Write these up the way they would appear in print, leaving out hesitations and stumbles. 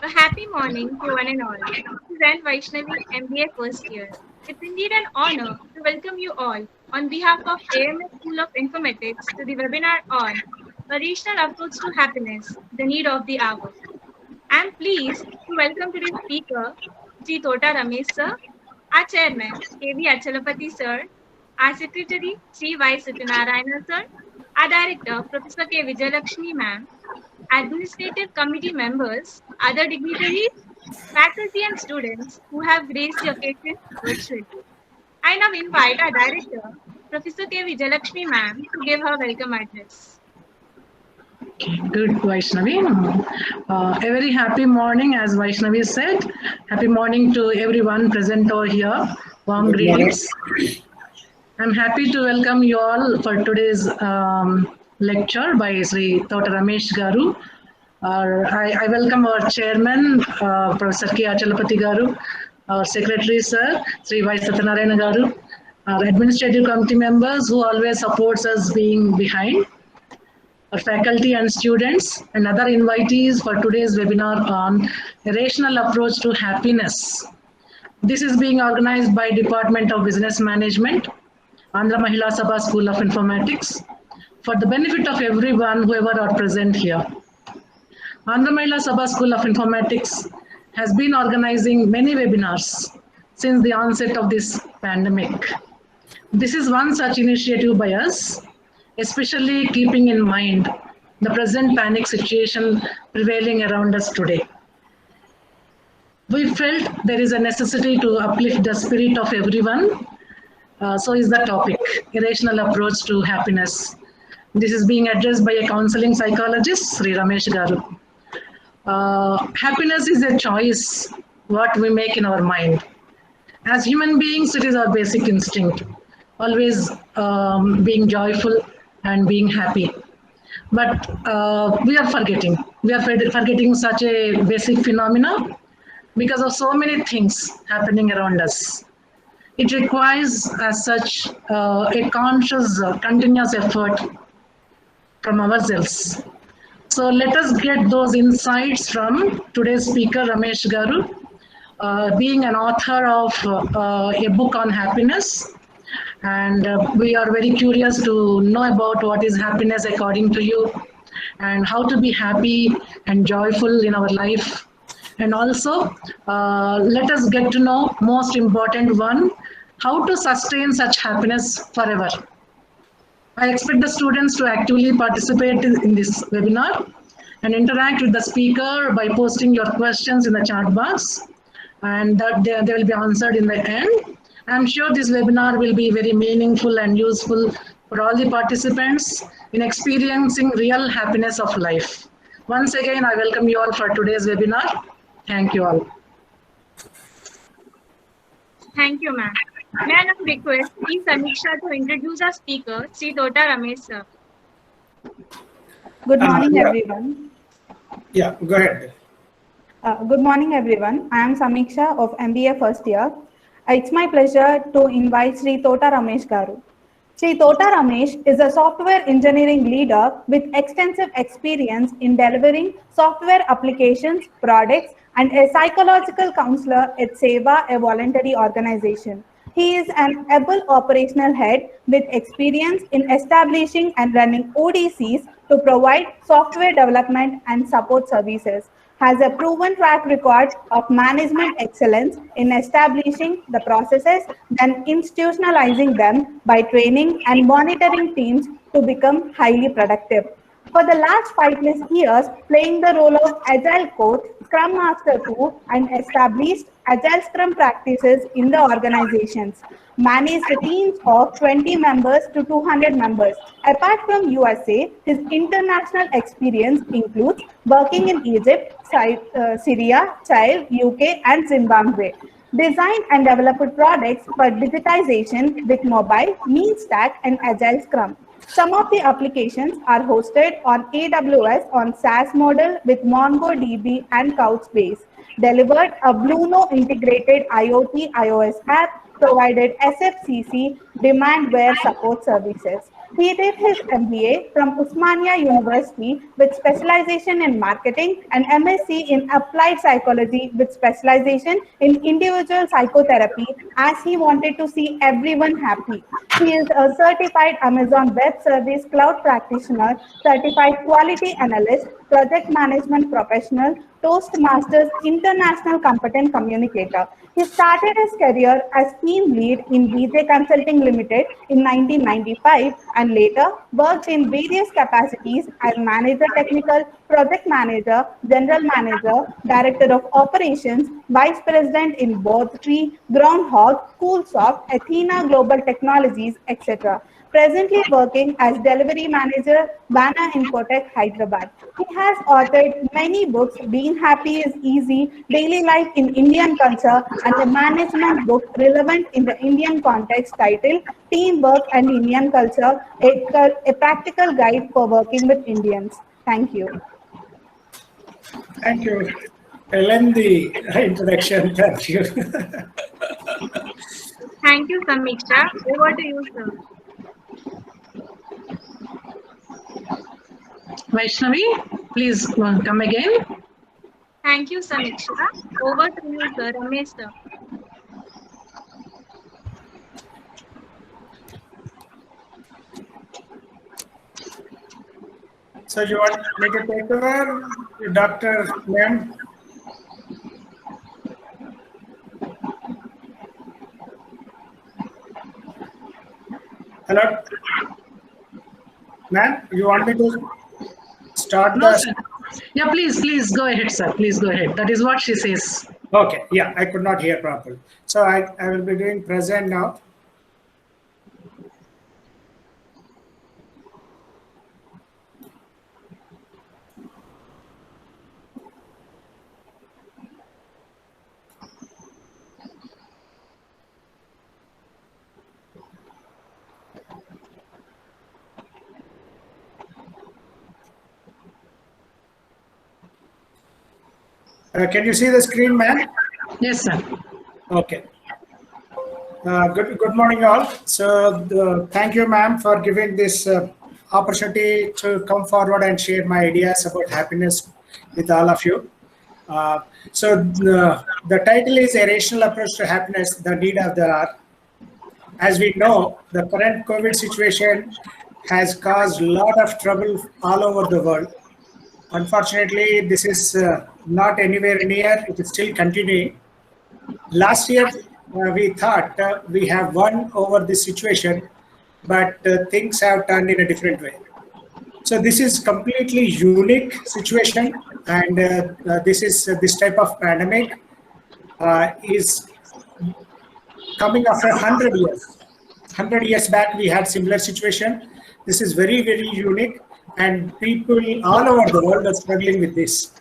A happy morning to one and all. This is Ann Vaishnavi, MBA first year. It's indeed an honor to welcome you all on behalf of AMS School of Informatics to the webinar on a regional approach to happiness, the need of the hour. I'm pleased to welcome today's speaker, G. Tota Ramesh sir, our chairman, K.V. Achalapati sir, our secretary, Sri Y. Satyanarayana sir, our director, Professor K. Vijayalakshmi ma'am, administrative committee members, other dignitaries, faculty and students who have graced the occasion virtually. I now invite our director, Professor K. Vijayalakshmi ma'am, to give her welcome address. Good, Vaishnavi. A very happy morning, as Vaishnavi said. Happy morning to everyone present over here. Warm greetings. I'm happy to welcome you all for today's lecture by Sri Tota Ramesh Garu. I welcome our chairman, Professor K. Achalapati Garu, our secretary, sir, Sri Y. Satyanarayana Garu, our administrative committee members who always supports us being behind, our faculty and students, and other invitees for today's webinar on a rational approach to happiness. This is being organized by Department of Business Management, Andhra Mahila Sabha School of Informatics, for the benefit of everyone, whoever are present here. Andhra Mahila Sabha School of Informatics has been organizing many webinars since the onset of this pandemic. This is one such initiative by us, especially keeping in mind the present panic situation prevailing around us today. We felt there is a necessity to uplift the spirit of everyone. So is the topic, irrational approach to happiness. This is being addressed by a counseling psychologist, Sri Ramesh Garu. Happiness is a choice, what we make in our mind. As human beings, it is our basic instinct, always being joyful and being happy. But we are forgetting. We are forgetting such a basic phenomena because of so many things happening around us. It requires, as such, a conscious, continuous effort from ourselves. So let us get those insights from today's speaker, Ramesh Garu, being an author of a book on happiness. And we are very curious to know about what is happiness according to you and how to be happy and joyful in our life. And also, let us get to know most important one, how to sustain such happiness forever. I expect the students to actively participate in this webinar and interact with the speaker by posting your questions in the chat box, and that they will be answered in the end. I'm sure this webinar will be very meaningful and useful for all the participants in experiencing real happiness of life. Once again, I welcome you all for today's webinar. Thank you all. Thank you, ma'am. May I now request Sri Samiksha to introduce our speaker, Sri Tota Ramesh sir. Good morning, Yeah. everyone. Yeah, go ahead. Good morning, everyone. I am Samiksha of MBA first year. It's my pleasure to invite Sri Tota Ramesh Garu. Sri Tota Ramesh is a software engineering leader with extensive experience in delivering software applications, products, and a psychological counselor at Seva, a voluntary organization. He is an able operational head with experience in establishing and running ODCs to provide software development and support services. Has a proven track record of management excellence in establishing the processes, then institutionalizing them by training and monitoring teams to become highly productive. For the last 5+ years, playing the role of Agile Coach, Scrum Master too, and established Agile Scrum practices in the organizations. Managed teams of 20 members to 200 members. Apart from USA, his international experience includes working in Egypt, Syria, Chile, UK, and Zimbabwe. Designed and developed products for digitization with mobile, Mean Stack, and Agile Scrum. Some of the applications are hosted on AWS on SaaS model with MongoDB and Couchbase. Delivered a Blueno integrated IoT iOS app, provided SFCC demandware support services. He did his MBA from Usmania University with specialization in marketing and MSc in applied psychology with specialization in individual psychotherapy as he wanted to see everyone happy. He is a certified Amazon Web Service cloud practitioner, certified quality analyst, project management professional, Toastmasters international competent communicator. He started his career as team lead in BJ Consulting Limited in 1995 and later worked in various capacities as manager technical, project manager, general manager, director of operations, vice president in Bodhree, Groundhog, Coolsoft, Athena Global Technologies, etc. Presently working as delivery manager, Bana Infotech, Hyderabad. He has authored many books, Being Happy is Easy, Daily Life in Indian Culture, and a management book relevant in the Indian context titled Teamwork and Indian Culture, a practical guide for working with Indians. Thank you. Thank you. A lengthy introduction. Thank you. Thank you, Samiksha. Over to you, sir. Vaishnavi, please come again. Thank you, Samiksha. Over to you, sir. Ramesh, sir. So you want me to take over, Dr. Ma'am? Hello? Ma'am, you want me to start No, the... sir. Yeah, please go ahead, sir. Please go ahead. That is what she says. Okay, yeah, I could not hear properly. So I will be doing present now. Can you see the screen, ma'am? Yes, sir. Okay. Good morning, all. So thank you, ma'am, for giving this opportunity to come forward and share my ideas about happiness with all of you. The title is A Rational Approach to Happiness, the Need of the Hour. As we know, the current COVID situation has caused a lot of trouble all over the world. Unfortunately, this is not anywhere near, it is still continuing. Last year, we thought we have won over this situation, but things have turned in a different way. So this is completely unique situation, and this type of pandemic is coming after 100 years. 100 years back, we had similar situation. This is very, very unique, and people all over the world are struggling with this.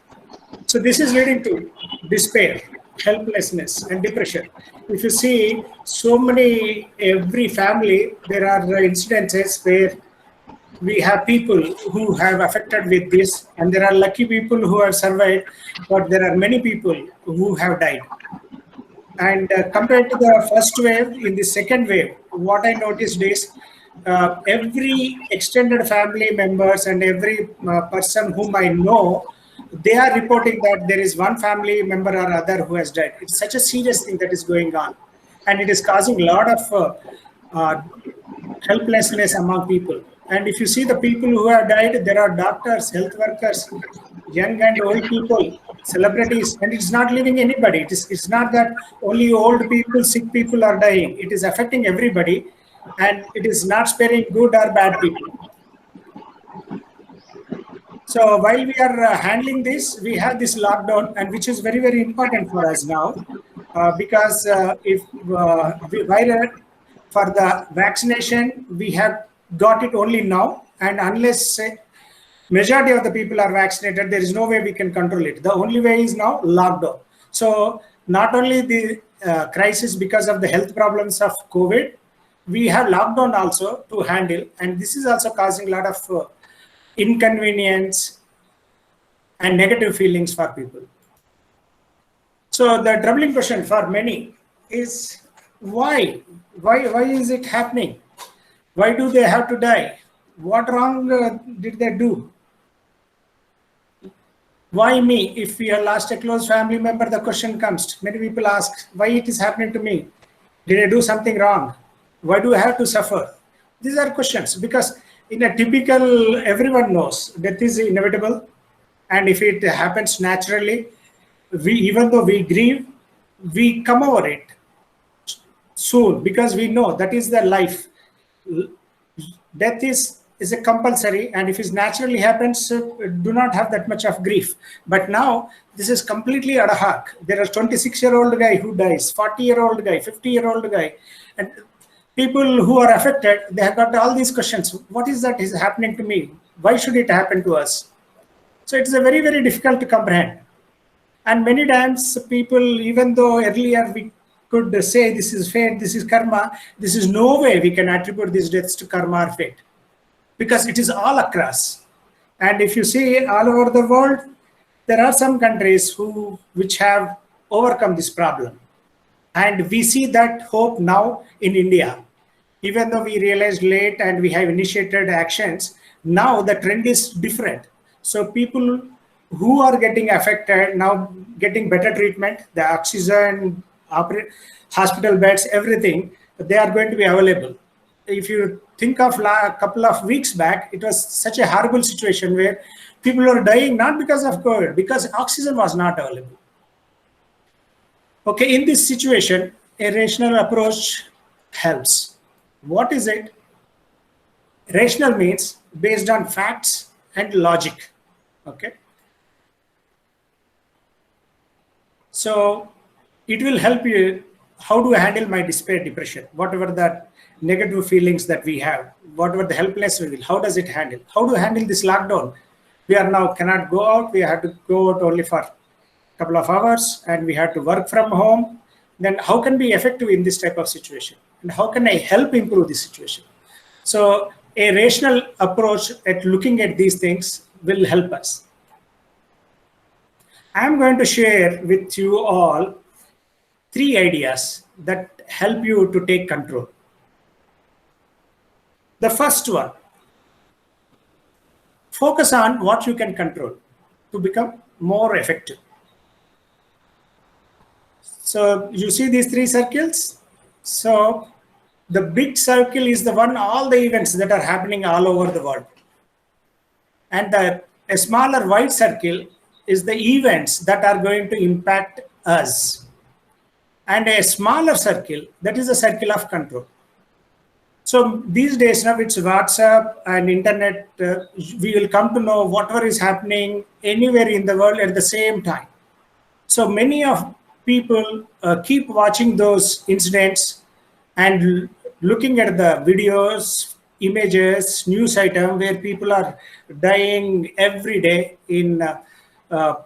So this is leading to despair, helplessness, and depression. If you see so many, every family, there are incidences where we have people who have affected with this, and there are lucky people who have survived, but there are many people who have died. And compared to the first wave, in the second wave, what I noticed is every extended family members and every person whom I know, they are reporting that there is one family member or other who has died. It's such a serious thing that is going on, and it is causing a lot of helplessness among people. And if you see the people who have died, there are doctors, health workers, young and old people, celebrities, and it's not leaving anybody. It's not that only old people, sick people are dying. It is affecting everybody, and it is not sparing good or bad people. So while we are handling this, we have this lockdown, and which is very, very important for us now, because for the vaccination, we have got it only now, and unless majority of the people are vaccinated, there is no way we can control it. The only way is now lockdown. So not only the crisis because of the health problems of COVID, we have lockdown also to handle, and this is also causing a lot of inconvenience and negative feelings for people. So the troubling question for many is why is it happening? Why do they have to die? What wrong did they do? Why me? If we have lost a close family member, the question comes. Many people ask, why it is happening to me? Did I do something wrong? Why do I have to suffer? These are questions, because in a typical, everyone knows death is inevitable. And if it happens naturally, even though we grieve, we come over it soon, because we know that is the life. Death is a compulsory, and if it naturally happens, do not have that much of grief. But now this is completely ad hoc. There are 26-year-old guy who dies, 40-year-old guy, 50-year-old guy, and people who are affected, they have got all these questions. What is that is happening to me? Why should it happen to us? So it's a very, very difficult to comprehend. And many times people, even though earlier we could say this is fate, this is karma, this is no way we can attribute these deaths to karma or fate, because it is all across. And if you see all over the world, there are some countries which have overcome this problem. And we see that hope now in India. Even though we realized late and we have initiated actions, now the trend is different. So people who are getting affected now getting better treatment, the oxygen, hospital beds, everything, they are going to be available. If you think of a couple of weeks back, it was such a horrible situation where people were dying not because of COVID, because oxygen was not available. Okay, in this situation, a rational approach helps. What is it? Rational means based on facts and logic. Okay. So it will help you how to handle my despair, depression, whatever that negative feelings that we have, whatever the helpless we will, how does it handle? How to handle this lockdown? We are now cannot go out. We have to go out only for a couple of hours, and we have to work from home. Then how can we be effective in this type of situation? And how can I help improve this situation? So a rational approach at looking at these things will help us. I'm going to share with you all 3 ideas that help you to take control. The first one, focus on what you can control to become more effective. So you see these 3 circles? So the big circle is the one, all the events that are happening all over the world. And a smaller white circle is the events that are going to impact us. And a smaller circle, that is a circle of control. So these days now it's WhatsApp and internet, we will come to know whatever is happening anywhere in the world at the same time. So many of people keep watching those incidents and looking at the videos, images, news item where people are dying every day in lot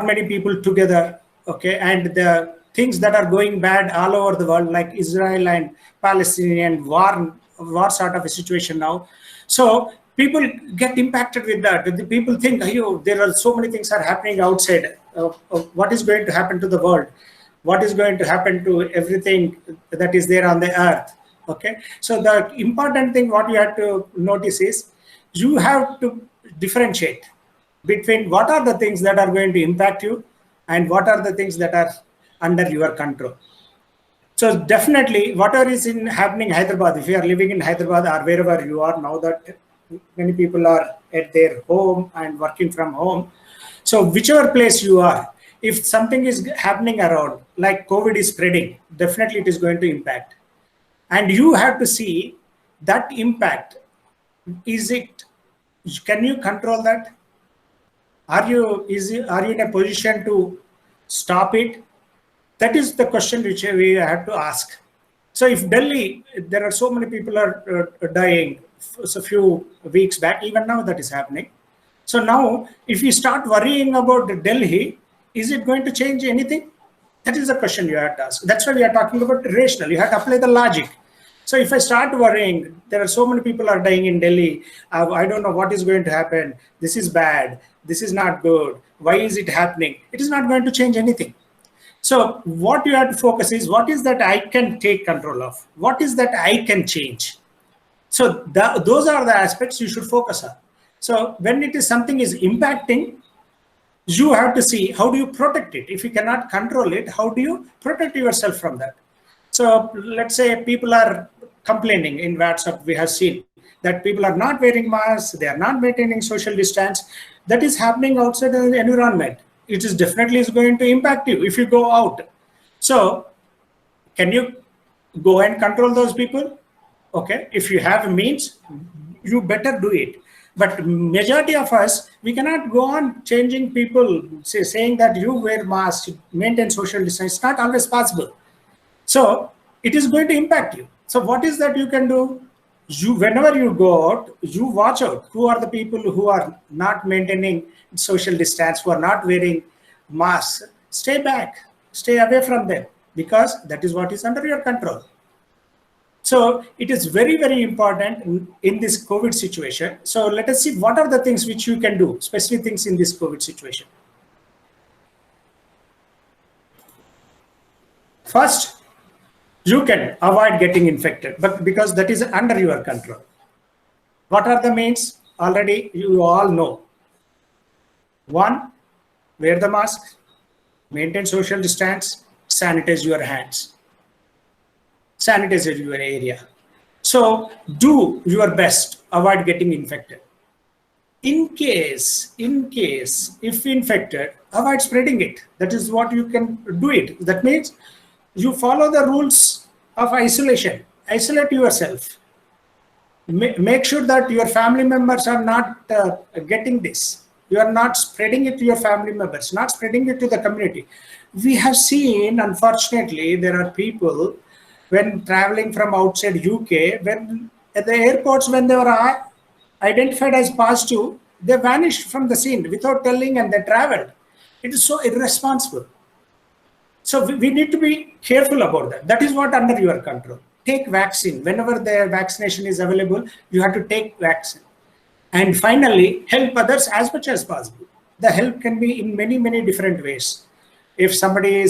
many people together. Okay, and the things that are going bad all over the world, like Israel and Palestinian war sort of a situation now. So people get impacted with that. The people think, oh, there are so many things are happening outside. What is going to happen to the world? What is going to happen to everything that is there on the earth? Okay, so the important thing what you have to notice is you have to differentiate between what are the things that are going to impact you and what are the things that are under your control. So definitely whatever is happening in Hyderabad, if you are living in Hyderabad or wherever you are now, that many people are at their home and working from home. So whichever place you are, if something is happening around, like COVID is spreading, definitely it is going to impact. And you have to see that impact. Can you control that? Are you in a position to stop it? That is the question which we have to ask. So if Delhi, there are so many people are dying a few weeks back, even now that is happening. So now if you start worrying about Delhi, is it going to change anything? That is the question you have to ask. That's why we are talking about rational. You have to apply the logic. So if I start worrying, there are so many people are dying in Delhi. I don't know what is going to happen. This is bad. This is not good. Why is it happening? It is not going to change anything. So what you have to focus is what is that I can take control of? What is that I can change? So those are the aspects you should focus on. So when it is something is impacting, you have to see how do you protect it. If you cannot control it, how do you protect yourself from that? So let's say people are complaining in WhatsApp. We have seen that people are not wearing masks, they are not maintaining social distance. That is happening outside the environment. It is definitely is going to impact you if you go out. So can you go and control those people? Okay, if you have means, you better do it. But majority of us, we cannot go on changing people, saying that you wear masks, maintain social distance. It's not always possible. So it is going to impact you. So what is that you can do? Whenever you go out, you watch out. Who are the people who are not maintaining social distance, who are not wearing masks? Stay back, stay away from them, because that is what is under your control. So it is very, very important in this COVID situation. So let us see what are the things which you can do, specific things in this COVID situation. First, you can avoid getting infected, but because that is under your control. What are the means? Already you all know. One, wear the mask, maintain social distance, sanitize your hands, sanitize your area. So do your best, avoid getting infected. In case, if infected, avoid spreading it. That is what you can do it. That means you follow the rules of isolation. Isolate yourself. Make sure that your family members are not getting this. You are not spreading it to your family members, not spreading it to the community. We have seen, unfortunately, there are people when traveling from outside UK, when at the airports, when they were identified as positive, they vanished from the scene without telling and they traveled. It is so irresponsible. So we need to be careful about that. That is what under your control. Take vaccine. Whenever the vaccination is available, you have to take vaccine. And finally, help others as much as possible. The help can be in many, many different ways. If somebody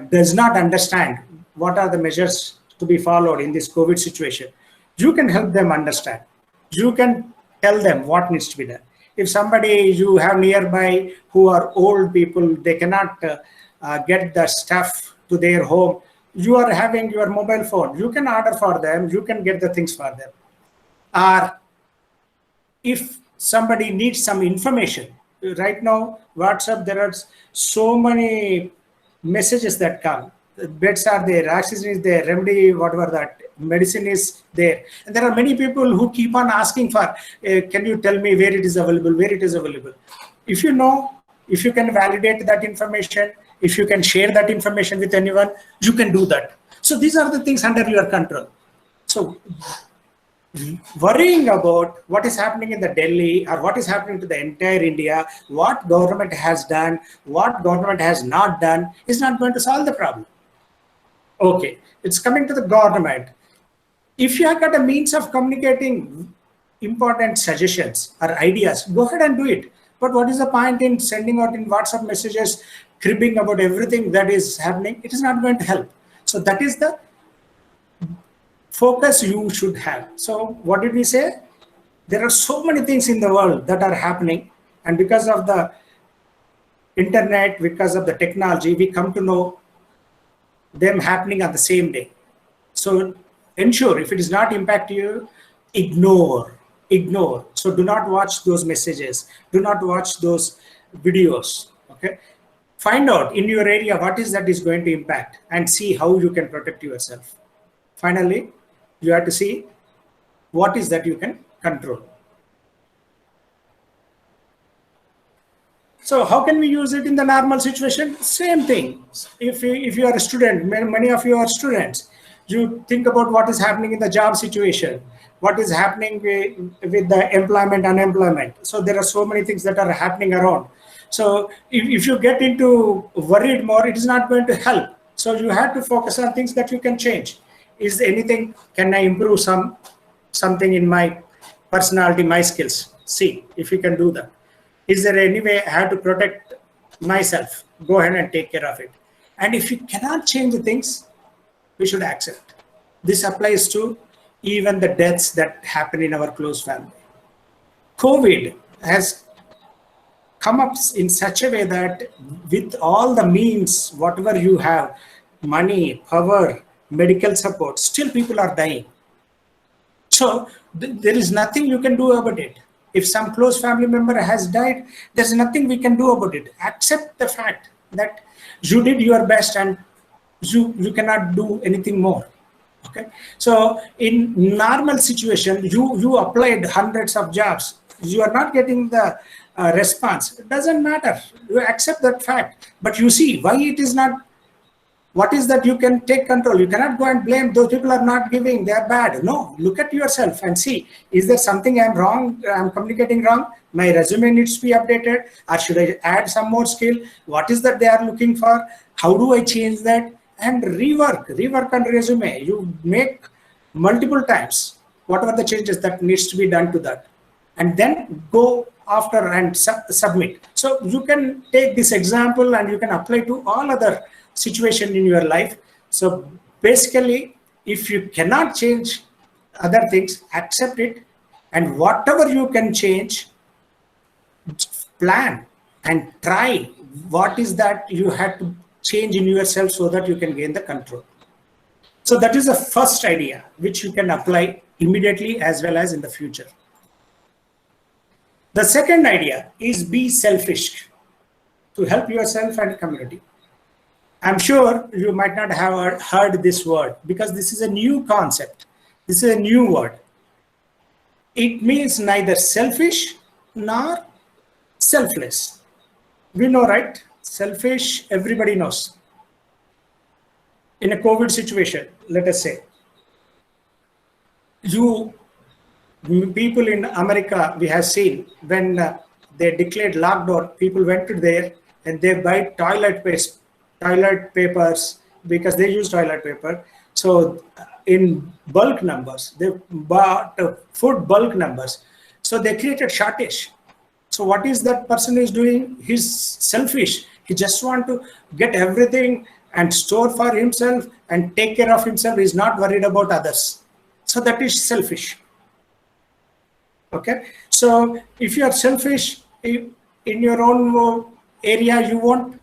does not understand what are the measures to be followed in this COVID situation, you can help them understand. You can tell them what needs to be done. If somebody you have nearby who are old people, they cannot get the stuff to their home, you are having your mobile phone, you can order for them, you can get the things for them. Or if somebody needs some information, right now, WhatsApp, there are so many messages that come. Beds are there, oxygen is there, remedy, whatever that, medicine is there. And there are many people who keep on asking for, can you tell me where it is available, where it is available. If you know, if you can validate that information, if you can share that information with anyone, you can do that. So these are the things under your control. So worrying about what is happening in the Delhi or what is happening to the entire India, what government has done, what government has not done, is not going to solve the problem. Okay, it's coming to the government. If you have got a means of communicating important suggestions or ideas, go ahead and do it. But what is the point in sending out in WhatsApp messages, cribbing about everything that is happening? It is not going to help. So that is the focus you should have. So what did we say? There are so many things in the world that are happening, and because of the internet, because of the technology, we come to know them happening on the same day. So ensure if it is not impact you, ignore. So do not watch those messages, do not watch those videos. Okay, find out in your area what is that is going to impact and see how you can protect yourself. Finally, you have to see what is that you can control. So how can we use it in the normal situation? Same thing. If you are a student, many of you are students, you think about what is happening in the job situation, what is happening with the employment, unemployment. So there are so many things that are happening around. So if you get into worried more, it is not going to help. So you have to focus on things that you can change. Is anything, can I improve something in my personality, my skills? See if you can do that. Is there any way I have to protect myself? Go ahead and take care of it. And if you cannot change the things, we should accept. This applies to even the deaths that happen in our close family. COVID has come up in such a way that with all the means, whatever you have, money, power, medical support, still people are dying. So there is nothing you can do about it. If some close family member has died, there's nothing we can do about it. Accept the fact that you did your best and you cannot do anything more. Okay. So in normal situation, you applied hundreds of jobs. You are not getting the response. It doesn't matter. You accept that fact. But you see why it is not. What is that you can take control? You cannot go and blame those people are not giving. They are bad. No. Look at yourself and see, is there something I'm wrong? I'm communicating wrong. My resume needs to be updated, or should I add some more skill? What is that they are looking for? How do I change that? And rework on resume. You make multiple times whatever the changes that needs to be done to that, and then go after and submit. So you can take this example and you can apply to all other situation in your life. So basically, if you cannot change other things, accept it, and whatever you can change, plan and try what is that you have to change in yourself so that you can gain the control. So that is the first idea which you can apply immediately as well as in the future. The second idea is be selfish to help yourself and community. I'm sure you might not have heard this word because this is a new concept. This is a new word. It means neither selfish nor selfless. We know, right? Selfish, everybody knows. In a COVID situation, let us say, people in America, we have seen when they declared lockdown, people went to there and they buy toilet papers because they use toilet paper. So in bulk numbers, they bought food bulk numbers. So they created shortage. So what is that person is doing? He's selfish. He just want to get everything and store for himself and take care of himself. He's not worried about others. So that is selfish. Okay. So if you are selfish in your own area, you won't.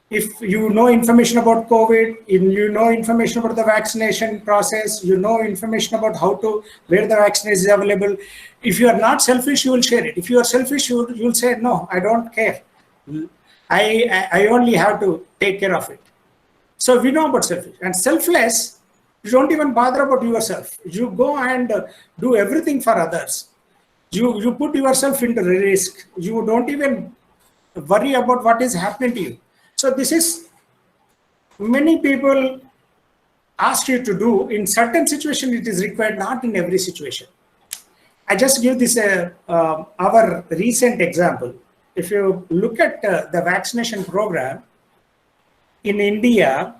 If you know information about COVID, you know information about the vaccination process, you know information about where the vaccine is available. If you are not selfish, you will share it. If you are selfish, you will say, no, I don't care. I only have to take care of it. So we know about selfish. And selfless, you don't even bother about yourself. You go and do everything for others. You put yourself into risk. You don't even worry about what is happening to you. So this is, many people ask you to do. In certain situations, it is required, not in every situation. I just give this our recent example. If you look at the vaccination program in India,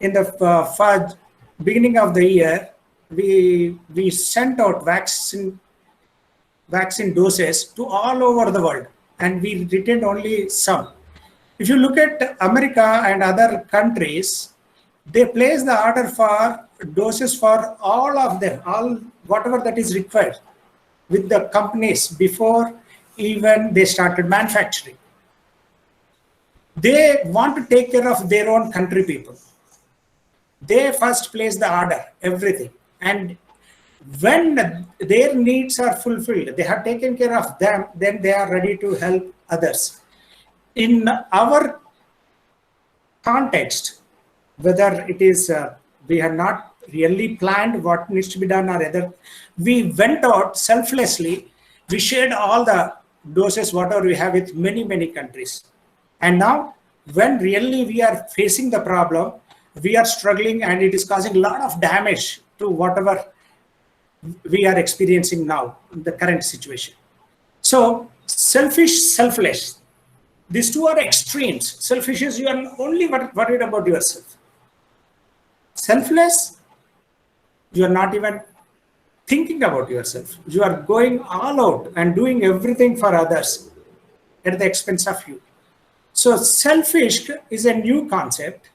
in the beginning of the year, we sent out vaccine doses to all over the world, and we retained only some. If you look at America and other countries, they place the order for doses for all of them, whatever that is required with the companies before even they started manufacturing. They want to take care of their own country people. They first place the order, everything. And when their needs are fulfilled, they have taken care of them, then they are ready to help others. In our context, whether it is we have not really planned what needs to be done or other, we went out selflessly. We shared all the doses, whatever we have, with many countries. And now, when really we are facing the problem, we are struggling and it is causing a lot of damage to whatever we are experiencing now in the current situation. So selfish, selfless. These two are extremes. Selfish is you are only worried about yourself. Selfless, you are not even thinking about yourself. You are going all out and doing everything for others at the expense of you. So selfish is a new concept.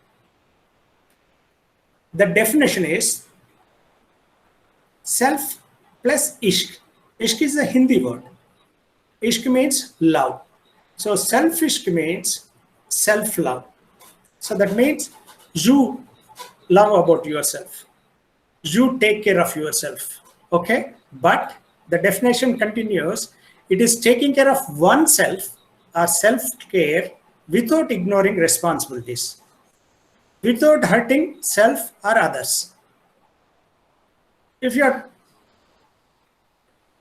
The definition is Self plus ishq. Ishq is a Hindi word. Ishq means love. So self-ishq means self-love. So that means you love about yourself. You take care of yourself. Okay? But the definition continues. It is taking care of oneself or self-care without ignoring responsibilities, without hurting self or others. If you are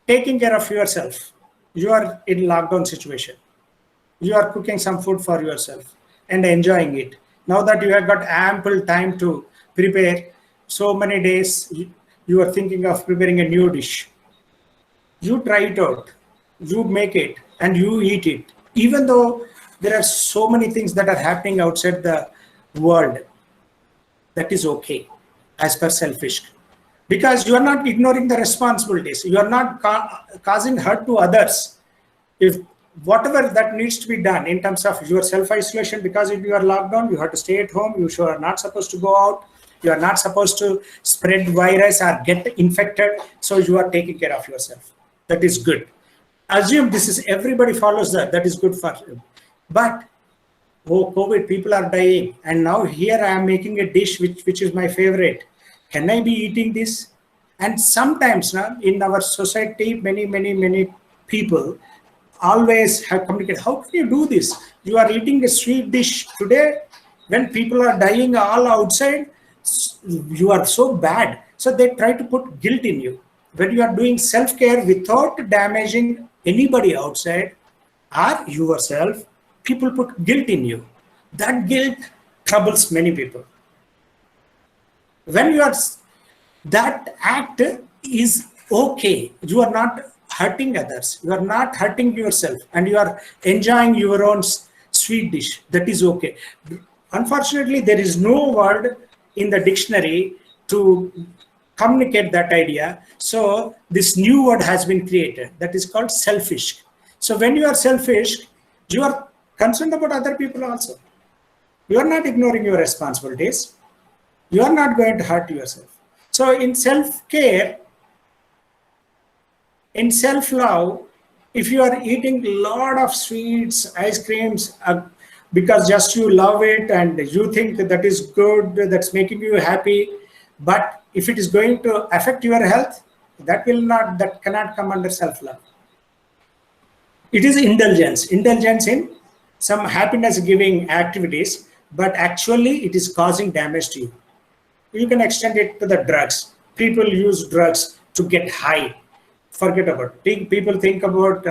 taking care of yourself, you are in lockdown situation, you are cooking some food for yourself and enjoying it. Now that you have got ample time to prepare, so many days you are thinking of preparing a new dish. You try it out, you make it, and you eat it. Even though there are so many things that are happening outside the world, that is okay as per selfish. Because you are not ignoring the responsibilities, you are not causing hurt to others. If whatever that needs to be done in terms of your self-isolation, because if you are locked down, you have to stay at home, you are not supposed to go out, you are not supposed to spread virus or get infected, so you are taking care of yourself. That is good. Assume this is everybody follows that is good for you. But oh, COVID, people are dying, and now here I am making a dish which is my favorite. Can I be eating this? And sometimes now in our society, many people always have communicated, how can you do this? You are eating a sweet dish today when people are dying all outside, you are so bad. So they try to put guilt in you. When you are doing self-care without damaging anybody outside or yourself, people put guilt in you. That guilt troubles many people. When you are, that act is okay. You are not hurting others. You are not hurting yourself, and you are enjoying your own sweet dish. That is okay. Unfortunately, there is no word in the dictionary to communicate that idea. So this new word has been created that is called selfish. So when you are selfish, you are concerned about other people also. You are not ignoring your responsibilities. You are not going to hurt yourself. So in self-care, in self-love, if you are eating a lot of sweets, ice creams, because just you love it and you think that is good, that's making you happy, but if it is going to affect your health, that cannot come under self-love. It is indulgence in some happiness-giving activities, but actually it is causing damage to you. You can extend it to the drugs. People use drugs to get high. Forget about it. People think about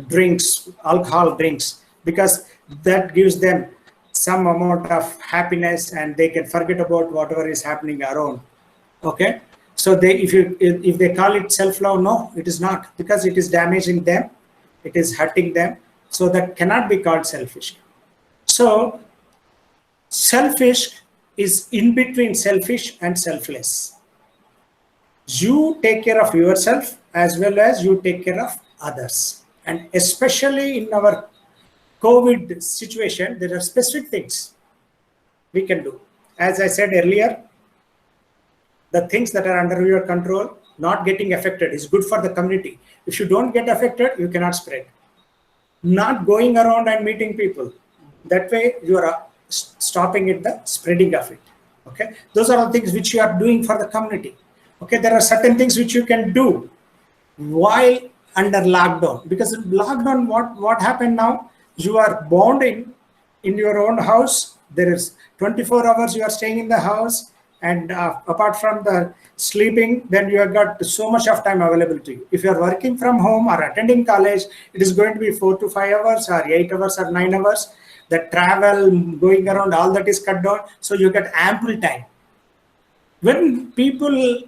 drinks, alcohol drinks, because that gives them some amount of happiness and they can forget about whatever is happening around. Okay, so if they call it self-love, no, it is not, because it is damaging them, it is hurting them. So that cannot be called selfish. So selfish is in between selfish and selfless. You take care of yourself as well as you take care of others. And especially in our COVID situation, there are specific things we can do. As I said earlier, the things that are under your control, not getting affected, is good for the community. If you don't get affected, you cannot spread. Not going around and meeting people. That way you are stopping it, the spreading of it. Okay, those are all things which you are doing for the community. Okay, there are certain things which you can do while under lockdown, because lockdown, what happened now, you are bound in your own house. There is 24 hours you are staying in the house, and apart from the sleeping, then you have got so much of time available to you. If you are working from home or attending college, it is going to be 4 to 5 hours or 8 hours or 9 hours. The travel, going around, all that is cut down, so you get ample time. When people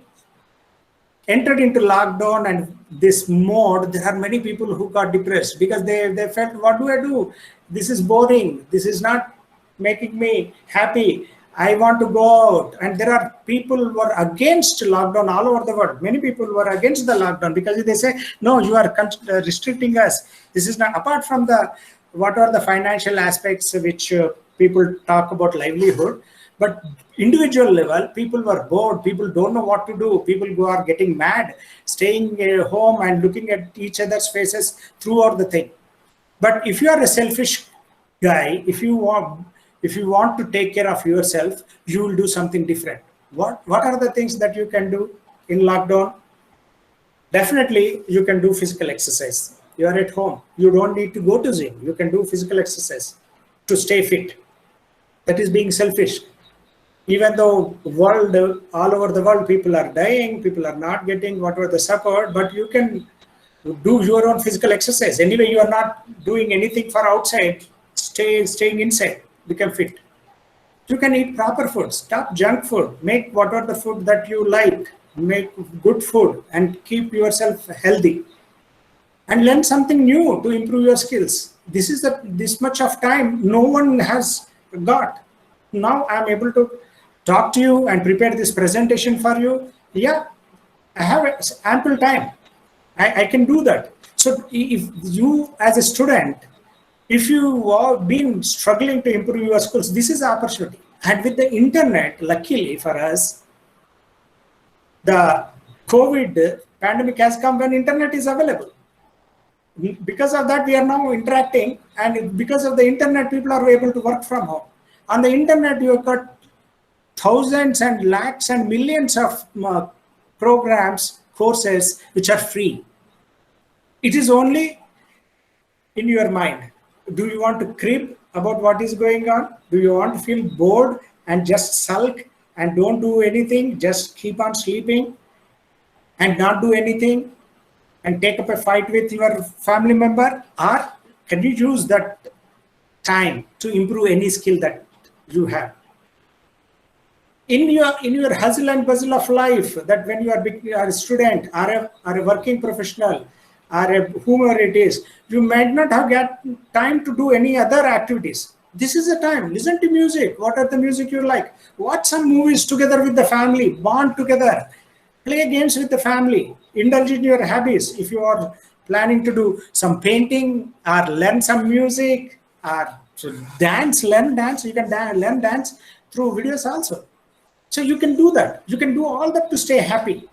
entered into lockdown and this mode, there are many people who got depressed because they felt, what do I do? This is boring. This is not making me happy. I want to go out. And there are people who were against lockdown all over the world. Many people were against the lockdown because they say, no, you are restricting us. This is not, apart from what are the financial aspects which people talk about livelihood, But individual level, people were bored. People don't know what to do. People who are getting mad, staying home and looking at each other's faces throughout the thing. But if you are a selfish guy, if you want to take care of yourself, you will do something different. What are the things that you can do in lockdown? Definitely, you can do physical exercise. You are at home. You don't need to go to gym. You can do physical exercise to stay fit. That is being selfish. Even though all over the world, people are dying, people are not getting whatever the support, but you can do your own physical exercise. Anyway, you are not doing anything for outside, staying inside, become fit. You can eat proper food, stop junk food, make whatever the food that you like, make good food and keep yourself healthy. And learn something new to improve your skills. This much of time no one has got. Now I'm able to talk to you and prepare this presentation for you. Yeah, I have ample time. I can do that. So if you as a student, if you have been struggling to improve your skills, this is the opportunity. And with the internet, luckily for us, the COVID pandemic has come when internet is available. Because of that, we are now interacting, and because of the internet, people are able to work from home. On the internet, you have got thousands and lakhs and millions of programs, courses, which are free. It is only in your mind. Do you want to crib about what is going on? Do you want to feel bored and just sulk and don't do anything, just keep on sleeping and not do anything and take up a fight with your family member? Or can you use that time to improve any skill that you have? In your hustle and bustle of life, that when you are a student or a working professional or whomever it is, you might not have got time to do any other activities. This is the time. Listen to music. What are the music you like? Watch some movies together with the family. Bond together. Play games with the family. Indulge in your hobbies. If you are planning to do some painting or learn some music or learn dance, you can learn dance through videos also. So you can do that. You can do all that to stay happy.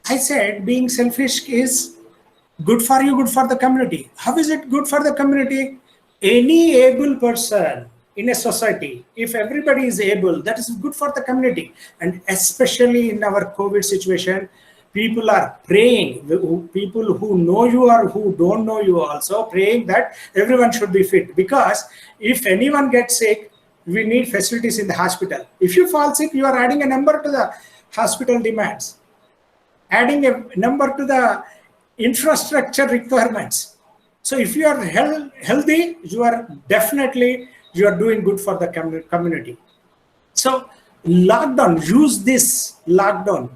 I said being selfish is good for you, good for the community. How is it good for the community? Any able person in a society, if everybody is able, that is good for the community. And especially in our COVID situation, people are praying, people who know you or who don't know you also praying that everyone should be fit. Because if anyone gets sick, we need facilities in the hospital. If you fall sick, you are adding a number to the hospital demands, adding a number to the infrastructure requirements. So if you are healthy, you are doing good for the community. So lockdown, use this lockdown.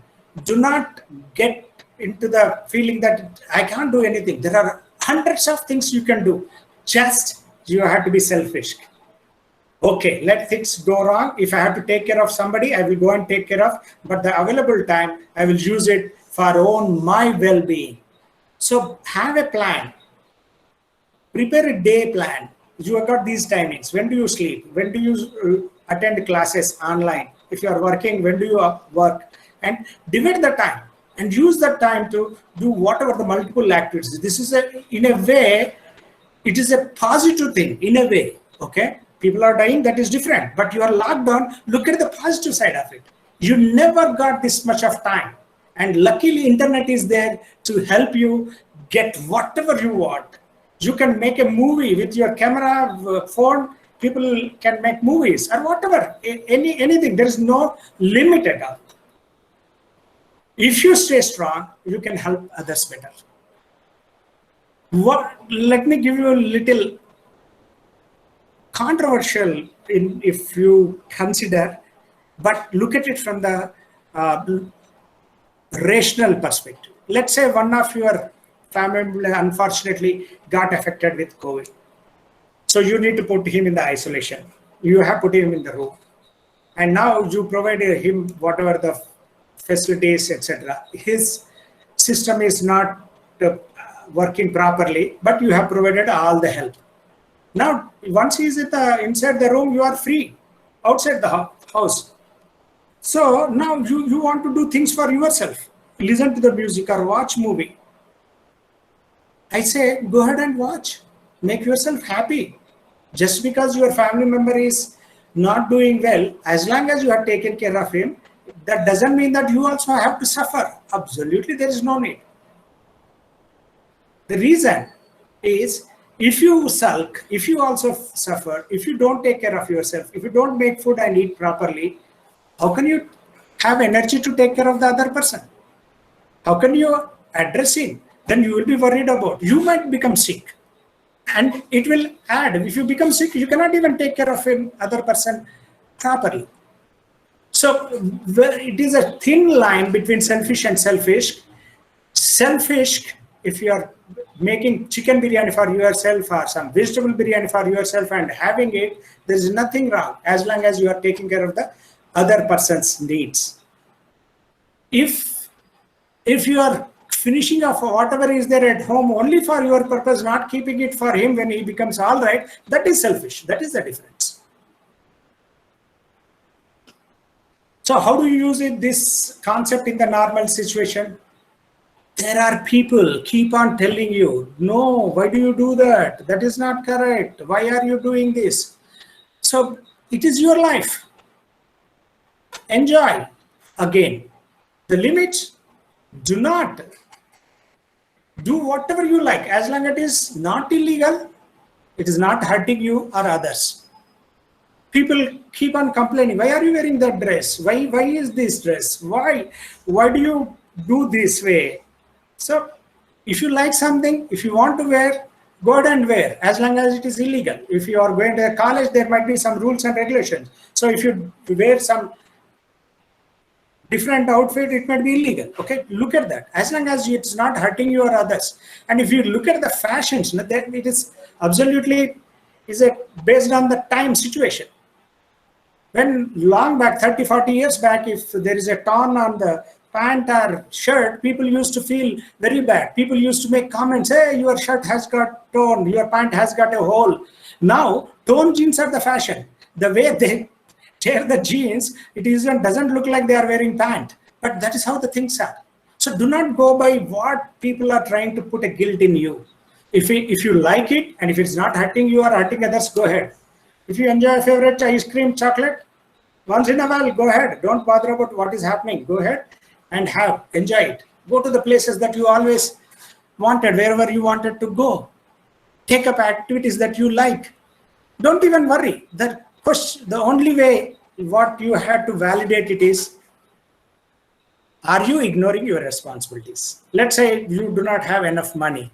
Do not get into the feeling that I can't do anything. There are hundreds of things you can do. Just you have to be selfish. Okay, let things go wrong. If I have to take care of somebody, I will go and take care of. But the available time, I will use it for my well-being. So have a plan. Prepare a day plan. You have got these timings. When do you sleep? When do you attend classes online? If you are working, when do you work? And divide the time and use that time to do whatever the multiple activities. This is in a way, it is a positive thing in a way. Okay, people are dying, that is different. But you are locked down. Look at the positive side of it. You never got this much of time, and luckily, internet is there to help you get whatever you want. You can make a movie with your camera, phone. People can make movies or whatever, anything. There is no limit at all. If you stay strong, you can help others better. Let me give you a little controversial if you consider, but look at it from the rational perspective. Let's say one of your family unfortunately got affected with COVID. So you need to put him in the isolation. You have put him in the room. And now you provided him whatever the facilities, etc. His system is not working properly, but you have provided all the help. Now, once he is inside the room, you are free. outside the house. So now you want to do things for yourself. Listen to the music or watch movie. I say, go ahead and watch. Make yourself happy. Just because your family member is not doing well, as long as you have taken care of him, that doesn't mean that you also have to suffer. Absolutely, there is no need. The reason is, if you sulk, if you also suffer, if you don't take care of yourself, if you don't make food and eat properly, how can you have energy to take care of the other person? How can you address him? Then you will be worried about. You might become sick. And it will add. If you become sick, you cannot even take care of him, other person properly. So it is a thin line between selfish and selfish. Selfish, if you are making chicken biryani for yourself or some vegetable biryani for yourself and having it, there is nothing wrong as long as you are taking care of the other person's needs. If you are finishing off whatever is there at home only for your purpose, not keeping it for him when he becomes all right, that is selfish. That is the difference. So how do you use this concept in the normal situation? There are people keep on telling you, no, why do you do that? That is not correct. Why are you doing this? So it is your life. Enjoy. Again, the limits, do not do whatever you like as long as it is not illegal, it is not hurting you or others. People keep on complaining, why are you wearing that dress? Why is this dress? Why do you do this way? So if you like something, if you want to wear, go ahead and wear as long as it is illegal. If you are going to a college, there might be some rules and regulations. So if you wear some different outfit, it might be illegal. Okay, look at that. As long as it's not hurting you or others. And if you look at the fashions, then it is absolutely based on the time situation. When long back, 30, 40 years back, if there is a torn on the pant or shirt, people used to feel very bad. People used to make comments, hey, your shirt has got torn, your pant has got a hole. Now, torn jeans are the fashion. The way they tear the jeans, it doesn't look like they are wearing pant. But that is how the things are. So do not go by what people are trying to put a guilt in you. If you like it, and if it's not hurting you or hurting others, go ahead. If you enjoy a favorite ice cream, chocolate, once in a while, go ahead. Don't bother about what is happening. Go ahead and enjoy it. Go to the places that you always wanted, wherever you wanted to go. Take up activities that you like. Don't even worry. The only way what you have to validate it is, are you ignoring your responsibilities? Let's say you do not have enough money,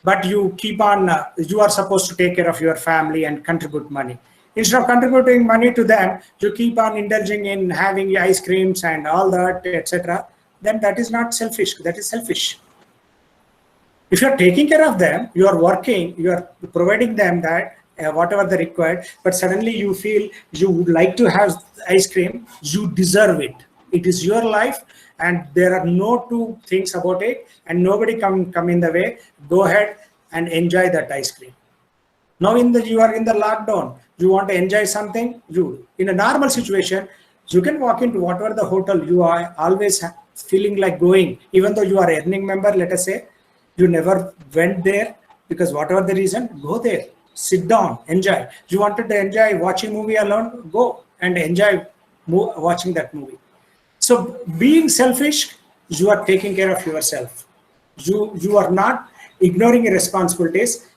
but you keep on, you are supposed to take care of your family and contribute money. Instead of contributing money to them, you keep on indulging in having ice creams and all that, etc. Then that is not selfish. That is selfish. If you are taking care of them, you are working, you are providing them that whatever they require, but suddenly you feel you would like to have ice cream, you deserve it. It is your life, and there are no two things about it, and nobody come in the way. Go ahead and enjoy that ice cream. Now you are in the lockdown, you want to enjoy something, in a normal situation, you can walk into whatever the hotel you are always feeling like going, even though you are earning member, let us say, you never went there because whatever the reason, go there, sit down, enjoy. You wanted to enjoy watching movie alone, go and enjoy watching that movie. So being selfish, you are taking care of yourself. You are not ignoring your responsibilities.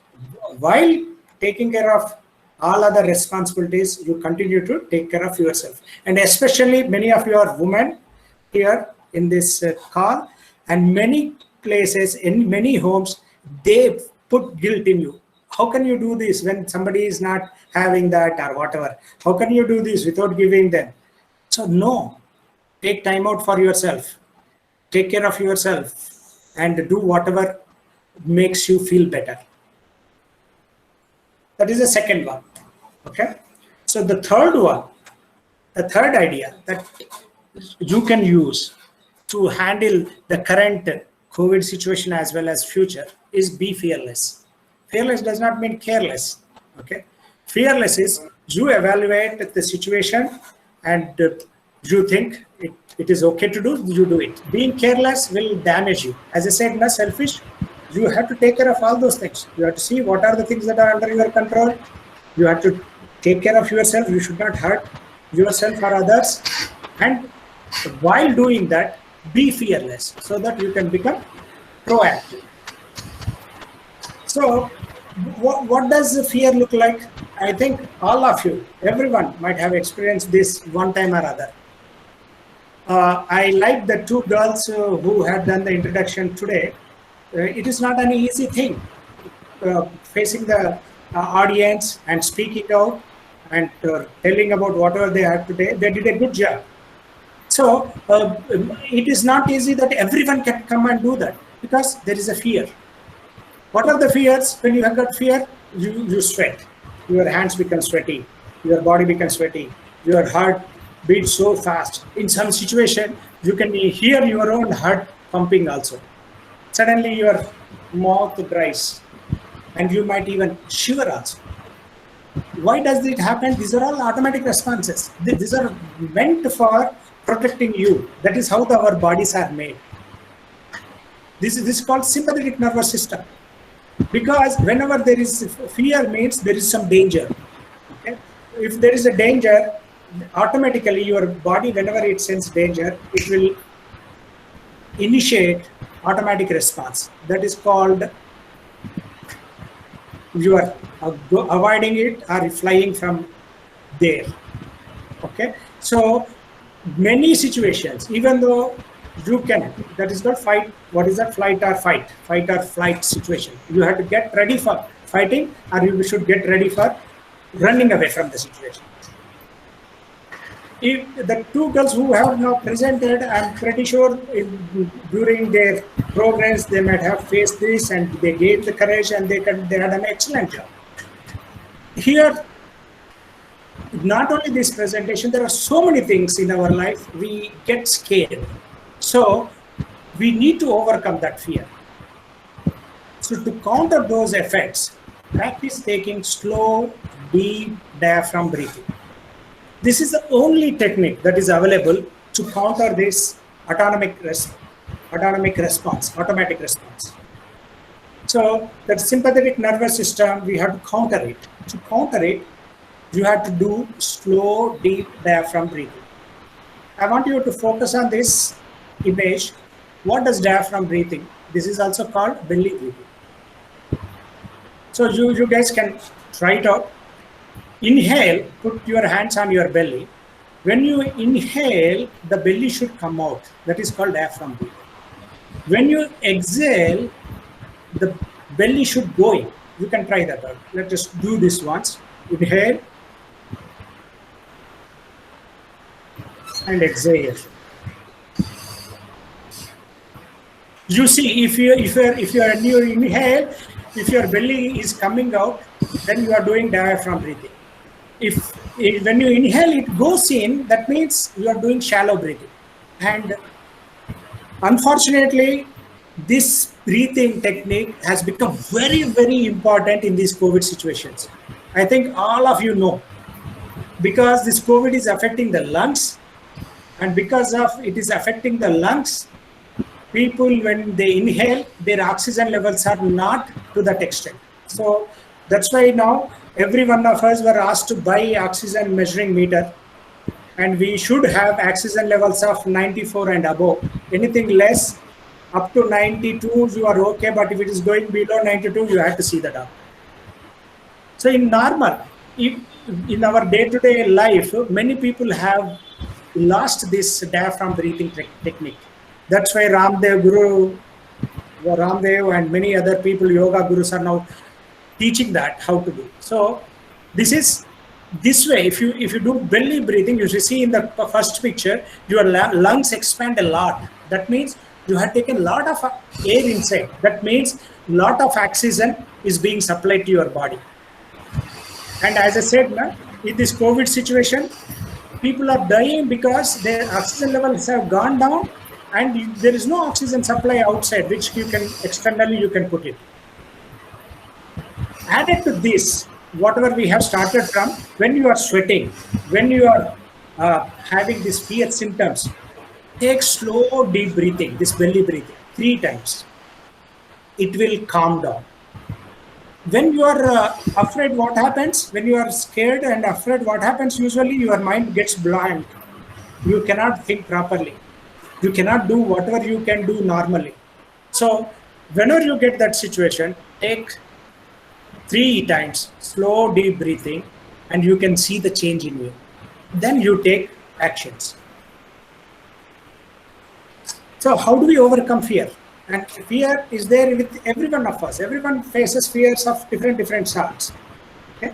While taking care of all other responsibilities, you continue to take care of yourself. And especially many of you are women here in this call, and many places, in many homes, they put guilt in you. How can you do this when somebody is not having that or whatever? How can you do this without giving them? So no, take time out for yourself. Take care of yourself and do whatever makes you feel better. That is the second one. Okay. So the third one, the third idea that you can use to handle the current COVID situation as well as future is be fearless. Fearless does not mean careless. Okay. Fearless is You evaluate the situation and you think it is okay to do, you do it. Being careless will damage you. As I said, not selfish. You have to take care of all those things. You have to see what are the things that are under your control. You have to take care of yourself. You should not hurt yourself or others. And while doing that, be fearless so that you can become proactive. So what does the fear look like? I think all of you, everyone might have experienced this one time or other. I like the two girls who had done the introduction today. It is not an easy thing facing the audience and speaking out and telling about whatever they had today. They did a good job. So it is not easy that everyone can come and do that because there is a fear. What are the fears? When you have got fear, you sweat. Your hands become sweaty. Your body becomes sweaty. Your heart beats so fast. In some situation, you can hear your own heart pumping also. Suddenly your mouth dries and you might even shiver also. Why does it happen? These are all automatic responses. These are meant for protecting you. That is how our bodies are made. This is called sympathetic nervous system. Because whenever there is fear means there is some danger. Okay? If there is a danger, automatically your body, whenever it senses danger, it will initiate automatic response. That is called you are avoiding it or flying from there. Okay, so many situations, even though you can, that is not fight. What is that? Flight or fight? Fight or flight situation. You have to get ready for fighting, or you should get ready for running away from the situation. If the two girls who have now presented, I'm pretty sure during their programs they might have faced this and they gave the courage and they had an excellent job. Here, not only this presentation, there are so many things in our life we get scared. So we need to overcome that fear. So to counter those effects, practice taking slow, deep diaphragm breathing. This is the only technique that is available to counter this automatic response. So that sympathetic nervous system, we have to counter it. To counter it, you have to do slow, deep diaphragm breathing. I want you to focus on this image. What does diaphragm breathing? This is also called belly breathing. So you guys can try it out. Inhale, put your hands on your belly. When you inhale, the belly should come out. That is called diaphragm breathing. When you exhale, the belly should go in. You can try that out. Let's just do this once. Inhale and exhale. You see, if you inhale, if your belly is coming out, then you are doing diaphragm breathing. If when you inhale, it goes in, that means you are doing shallow breathing. And unfortunately, this breathing technique has become very, very important in these COVID situations. I think all of you know, because this COVID is affecting the lungs, and because of it is affecting the lungs, people, when they inhale, their oxygen levels are not to that extent. So that's why now every one of us were asked to buy oxygen measuring meter, and we should have oxygen levels of 94 and above. Anything less, up to 92, you are okay, but if it is going below 92, you have to see the doctor. So in normal, in our day-to-day life, many people have lost this diaphragm breathing technique. That's why Ramdev and many other people, yoga gurus, are now teaching that how to do. So this way. If you do belly breathing, you see in the first picture, your lungs expand a lot. That means you have taken a lot of air inside. That means a lot of oxygen is being supplied to your body. And as I said, in this COVID situation, people are dying because their oxygen levels have gone down, and there is no oxygen supply outside, which you can externally put it. Added to this, whatever we have started from, when you are sweating, when you are having these fear symptoms, take slow deep breathing, this belly breathing 3 times. It will calm down. When you are afraid, what happens? When you are scared and afraid, what happens? Usually your mind gets blank. You cannot think properly. You cannot do whatever you can do normally. So whenever you get that situation, take 3 times slow deep breathing, and you can see the change in you. Then you take actions. So how do we overcome fear? And fear is there with every one of us. Everyone faces fears of different sorts. Okay?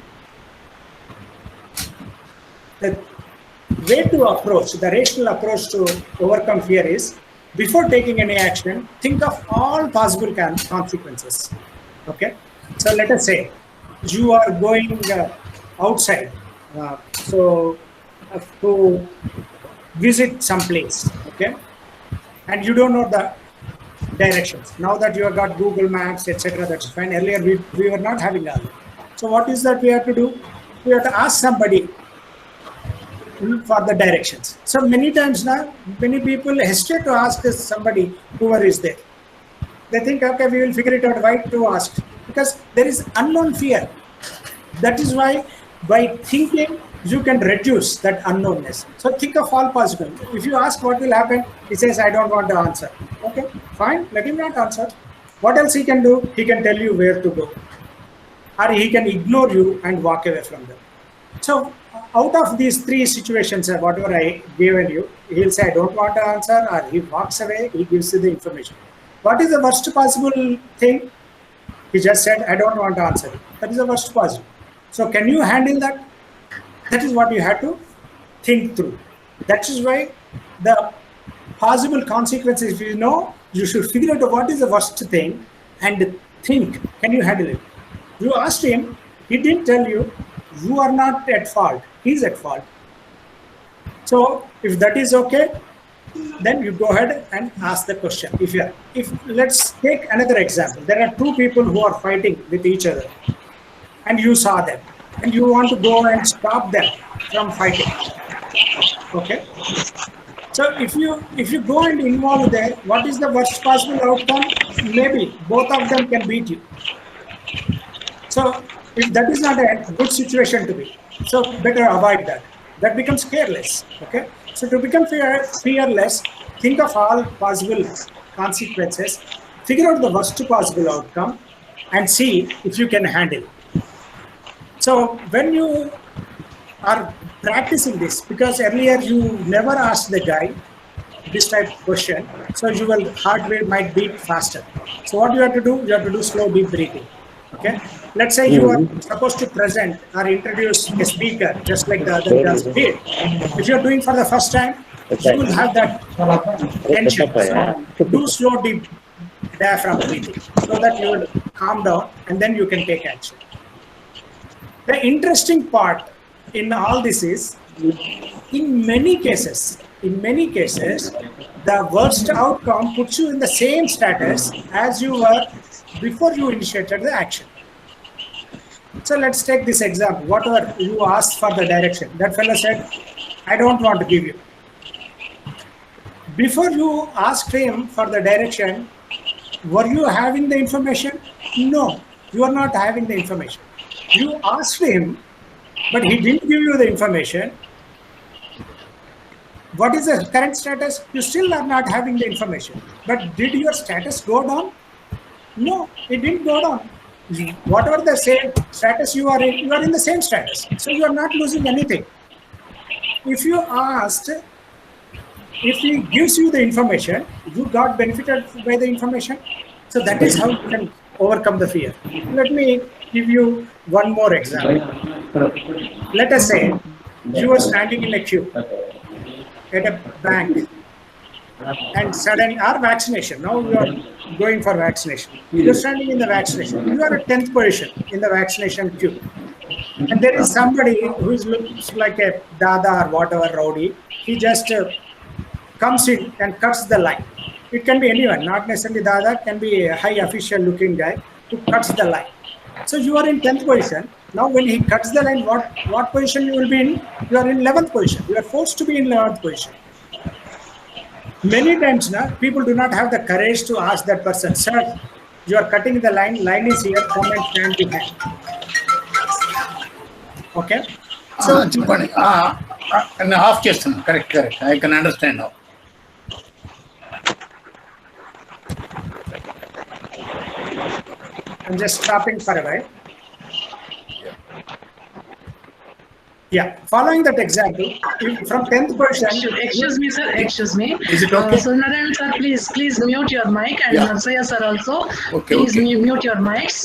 The way to approach, the rational approach to overcome fear is, before taking any action, think of all possible consequences. Okay? So let us say you are going outside to visit some place, okay? And you don't know the directions. Now that you have got Google Maps, etc., that's fine. Earlier we were not having all that. So what is that we have to do? We have to ask somebody for the directions. So many times now, many people hesitate to ask somebody, whoever is there. They think, okay, we will figure it out. Why to ask? Because there is unknown fear. That is why by thinking, you can reduce that unknownness. So think of all possible. If you ask what will happen, he says, I don't want to answer. Okay, fine, let him not answer. What else he can do? He can tell you where to go. Or he can ignore you and walk away from them. So out of these 3 situations, whatever I given you, he'll say, I don't want to answer, or he walks away, he gives you the information. What is the worst possible thing? He just said, I don't want to answer. That is the worst possible. So can you handle that? That is what you have to think through. That is why the possible consequences, if you know, you should figure out what is the worst thing and think, can you handle it? You asked him, he didn't tell you, you are not at fault, he's at fault. So if that is okay, then you go ahead and ask the question. If let's take another example. There are 2 people who are fighting with each other, and you saw them, and you want to go and stop them from fighting. Okay. So if you go and involve there, what is the worst possible outcome? Maybe both of them can beat you. So if that is not a good situation to be, so better avoid that. That becomes careless. Okay. So to become fearless, think of all possible consequences, figure out the worst possible outcome, and see if you can handle it. So when you are practicing this, because earlier you never asked the guy this type of question, so your heart rate might beat faster. So what you have to do? You have to do slow deep breathing. Okay. Let's say you are supposed to present or introduce a speaker, just like the other guys did. If you're doing for the first time, you will have that tension. So do slow deep diaphragm breathing so that you will calm down, and then you can take action. The interesting part in all this is, in many cases, the worst outcome puts you in the same status as you were before you initiated the action. So let's take this example. Whatever you asked for the direction, that fellow said, I don't want to give you. Before you asked him for the direction, were you having the information? No, you are not having the information. You asked him, but he didn't give you the information. What is the current status? You still are not having the information. But did your status go down? No, it didn't go down. Whatever the same status you are in the same status. So you are not losing anything. If you asked, if he gives you the information, you got benefited by the information. So that is how you can overcome the fear. Let me give you one more example. Let us say you are standing in a queue at a bank, and suddenly, our vaccination, now you are going for vaccination. You're standing in the vaccination. You are at 10th position in the vaccination queue. And there is somebody who looks like a dada or whatever rowdy. He just comes in and cuts the line. It can be anyone, not necessarily dada, can be a high official looking guy who cuts the line. So you are in 10th position. Now when he cuts the line, what position you will be in? You are in 11th position. You are forced to be in 11th position. Many times now, people do not have the courage to ask that person, sir, you are cutting the line is here, come and stand behind. Okay? So, చెప్పండి of చేస్తాను correct I can understand now. I'm just stopping for a while. Yeah, following that example, from 10th position. Excuse me, sir. Excuse me. Is it okay? So Narayan sir, please mute your mic, and Yeah. Narsaya sir also. Okay, Please okay. mute your mics.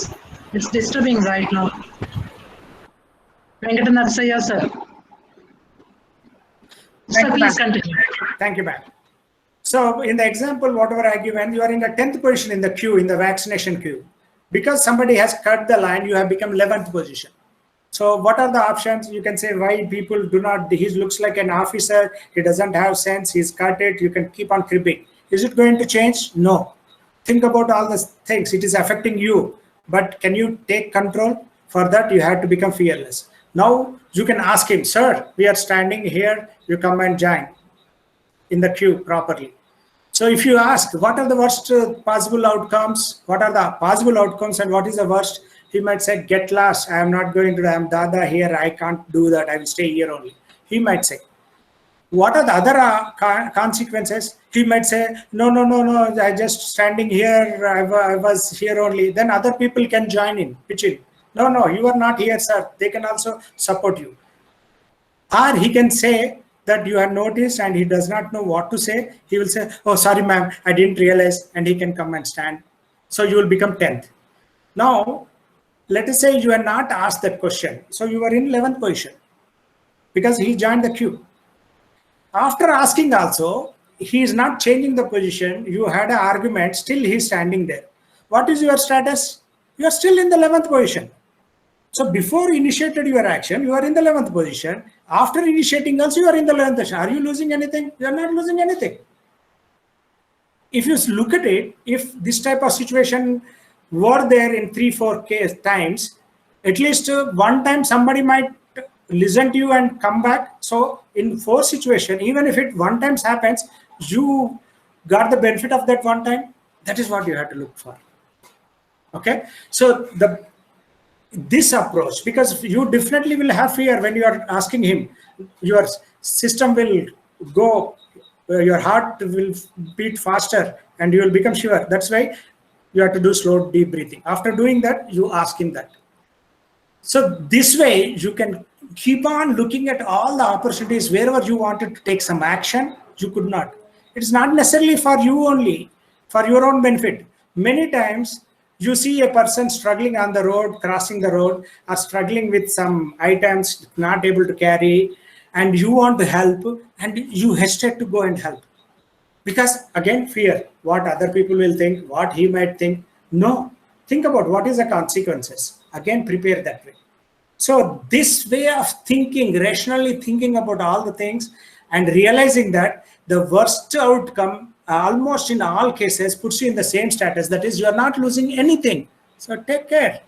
It's disturbing right now. Venkata Narsaya sir. Sir, you, please ma'am. continue. Thank you, ma'am. So in the example, whatever I given, you are in the 10th position in the queue, in the vaccination queue. Because somebody has cut the line, you have become 11th position. So what are the options? You can say why people do not, he looks like an officer, he doesn't have sense, he's cut it, you can keep on creeping. Is it going to change? No. Think about all these things, it is affecting you. But can you take control? For that, you have to become fearless. Now you can ask him, sir, we are standing here, you come and join in the queue properly. So if you ask, what are the worst possible outcomes? What are the possible outcomes and what is the worst? He might say, get lost. I am not going to, I am Dada here. I can't do that. I will stay here only. He might say. What are the other consequences? He might say, no. I just standing here. I was here only. Then other people can join in, pitch in. No, you are not here, sir. They can also support you. Or he can say, that you have noticed and he does not know what to say, he will say, oh, sorry, ma'am, I didn't realize, and he can come and stand. So you will become 10th. Now, let us say you are not asked that question. So you are in 11th position because he joined the queue. After asking also, he is not changing the position. You had an argument, still he is standing there. What is your status? You are still in the 11th position. So before initiated your action, you are in the 11th position. After initiating also, you are in the 11th position. Are you losing anything? You are not losing anything. If you look at it, if this type of situation were there in 3-4 times, at least one time somebody might listen to you and come back. So in 4 situations, even if it one time happens, you got the benefit of that one time. That is what you have to look for. Okay. So this approach, because you definitely will have fear when you are asking him, your system will go, your heart will beat faster and you will become sure. That's why you have to do slow deep breathing. After doing that, you ask him that. So this way you can keep on looking at all the opportunities. Wherever you wanted to take some action, you could not. It's not necessarily for you only, for your own benefit. Many times you see a person struggling on the road, crossing the road, or struggling with some items not able to carry, and you want to help, and you hesitate to go and help. Because again, fear, what other people will think, what he might think. No, think about what is the consequences. Again, prepare that way. So this way of thinking, rationally thinking about all the things and realizing that the worst outcome almost in all cases puts you in the same status, that is, you are not losing anything. So take care.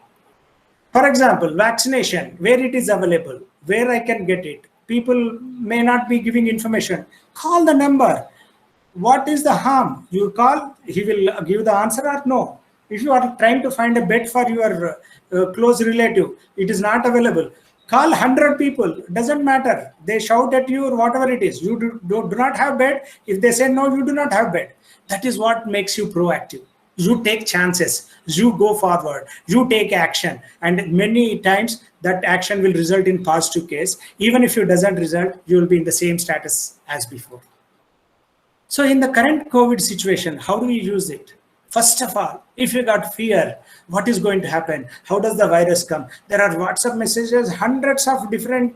For example, vaccination, where it is available, where I can get it. People may not be giving information. Call the number. What is the harm? You call, he will give the answer or no. If you are trying to find a bed for your close relative, it is not available. Call 100 people, doesn't matter. They shout at you or whatever it is. You do not have bed. If they say no, you do not have bed. That is what makes you proactive. You take chances, you go forward, you take action. And many times that action will result in positive case. Even if it doesn't result, you will be in the same status as before. So in the current COVID situation, how do we use it? First of all, if you got fear, what is going to happen? How does the virus come? There are WhatsApp messages, hundreds of different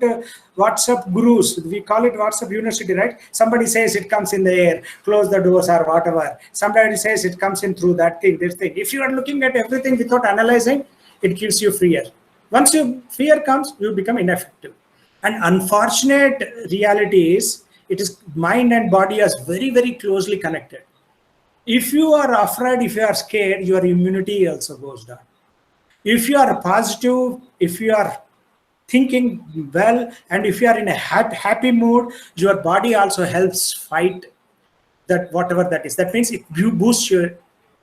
WhatsApp gurus. We call it WhatsApp University, right? Somebody says it comes in the air, close the doors or whatever. Somebody says it comes in through that thing, this thing. If you are looking at everything without analyzing, it gives you fear. Once fear comes, you become ineffective. And unfortunate reality is, it is mind and body are very, very closely connected. If you are afraid, if you are scared, your immunity also goes down. If you are positive, if you are thinking well, and if you are in a happy mood, your body also helps fight that whatever that is. That means it boosts your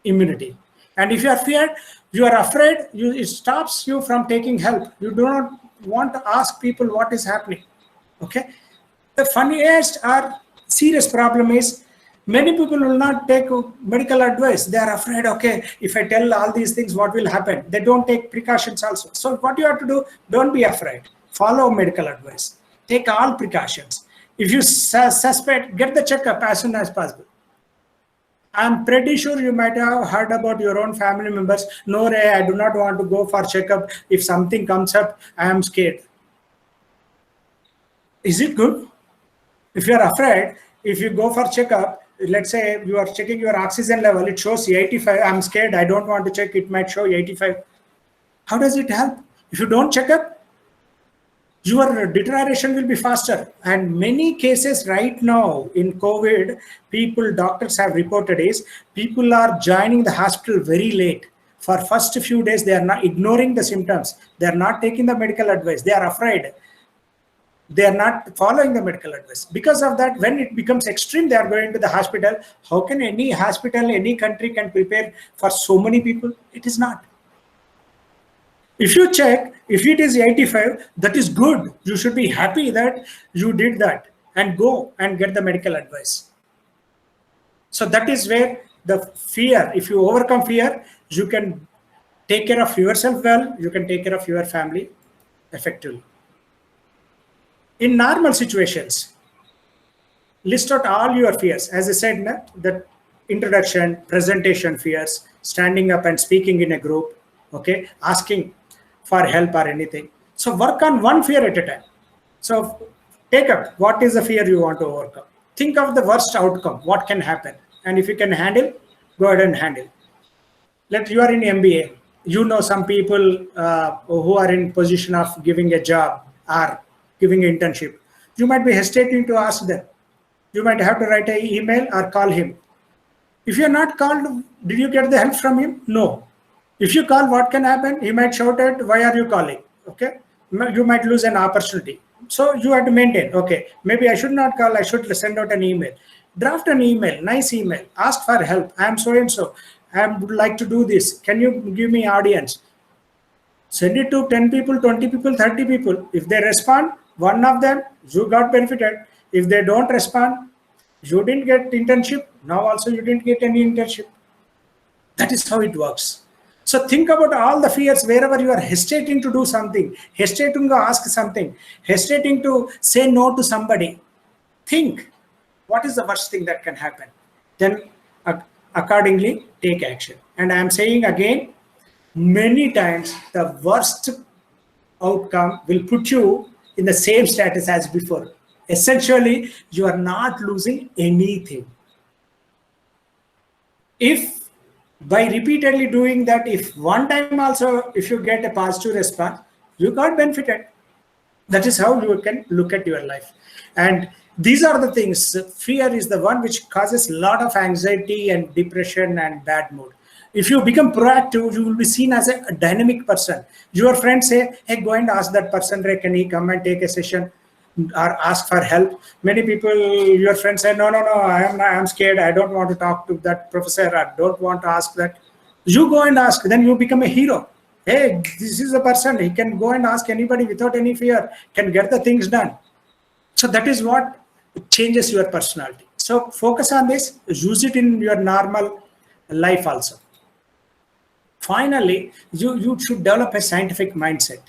immunity. And if you are feared, you are afraid, it stops you from taking help. You do not want to ask people what is happening. Okay. The funniest or serious problem is many people will not take medical advice. They are afraid, okay, if I tell all these things, what will happen? They don't take precautions also. So what you have to do, don't be afraid. Follow medical advice. Take all precautions. If you suspect, get the checkup as soon as possible. I'm pretty sure you might have heard about your own family members. No, Ray, I do not want to go for checkup. If something comes up, I am scared. Is it good? If you are afraid, if you go for checkup, let's say you are checking your oxygen level, it shows 85. I'm scared. I don't want to check. It might show 85. How does it help? If you don't check up, your deterioration will be faster. And many cases right now in COVID, doctors have reported is people are joining the hospital very late. For first few days, they are not ignoring the symptoms. They are not taking the medical advice. They are afraid. They are not following the medical advice. Because of that, when it becomes extreme, they are going to the hospital. How can any hospital, any country can prepare for so many people? It is not. If you check, if it is 85, that is good. You should be happy that you did that and go and get the medical advice. So that is where the fear, if you overcome fear, you can take care of yourself well, you can take care of your family effectively. In normal situations, list out all your fears. As I said, the introduction, presentation fears, standing up and speaking in a group, okay, asking for help or anything. So work on one fear at a time. So take up what is the fear you want to overcome. Think of the worst outcome, what can happen. And if you can handle, go ahead and handle. Let you are in MBA. You know some people who are in position of giving a job or giving an internship. You might be hesitating to ask them. You might have to write an email or call him. If you're not called, did you get the help from him? No. If you call, what can happen? He might shout at, why are you calling? Okay. You might lose an opportunity. So you have to maintain, okay, maybe I should not call, I should send out an email. Draft an email, nice email, ask for help. I am so-and-so, I would like to do this. Can you give me audience? Send it to 10 people, 20 people, 30 people. If they respond, one of them, you got benefited. If they don't respond, you didn't get internship. Now also you didn't get any internship. That is how it works. So think about all the fears wherever you are hesitating to do something, hesitating to ask something, hesitating to say no to somebody. Think, what is the worst thing that can happen? Then accordingly, take action. And I am saying again, many times the worst outcome will put you in the same status as before. Essentially, you are not losing anything. If by repeatedly doing that, if one time also, if you get a positive response, you got benefited. That is how you can look at your life. And these are the things. Fear is the one which causes a lot of anxiety and depression and bad mood. If you become proactive, you will be seen as a dynamic person. Your friends say, hey, go and ask that person, can he come and take a session or ask for help? Many people, your friends say, no, I am scared. I don't want to talk to that professor. I don't want to ask that. You go and ask, then you become a hero. Hey, this is a person. He can go and ask anybody without any fear, can get the things done. So that is what changes your personality. So focus on this, use it in your normal life also. Finally, you should develop a scientific mindset.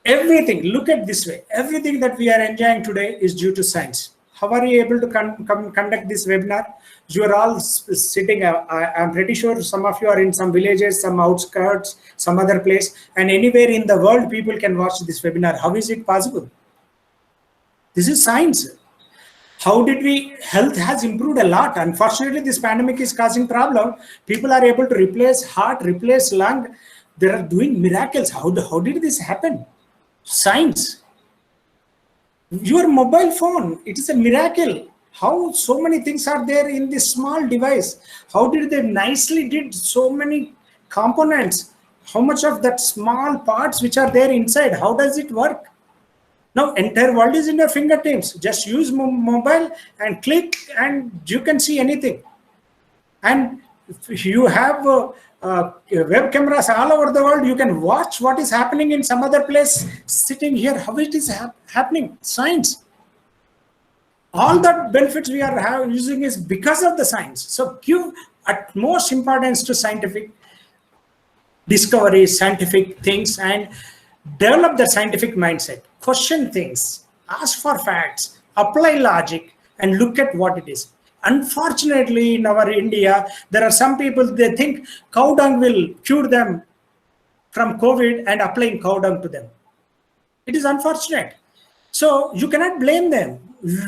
Everything, look at this way, everything that we are enjoying today is due to science. How are you able to conduct this webinar? You are all sitting, I'm pretty sure some of you are in some villages, some outskirts, some other place, and anywhere in the world people can watch this webinar. How is it possible? This is science. How did health has improved a lot. Unfortunately, this pandemic is causing problem. People are able to replace heart, replace lung. They are doing miracles. How did this happen? Science. Your mobile phone, it is a miracle. How so many things are there in this small device? How did they nicely did so many components? how much of that small parts which are there inside, how does it work? Now entire world is in your fingertips. Just use mobile and click and you can see anything. And if you have web cameras all over the world, you can watch what is happening in some other place sitting here, how it is happening. Science. All the benefits we are using is because of the science. So give utmost importance to scientific discoveries, scientific things, and develop the scientific mindset. Question things, ask for facts, apply logic, and look at what it is. Unfortunately, in our India, there are some people, they think cow dung will cure them from COVID and applying cow dung to them. It is unfortunate. So you cannot blame them.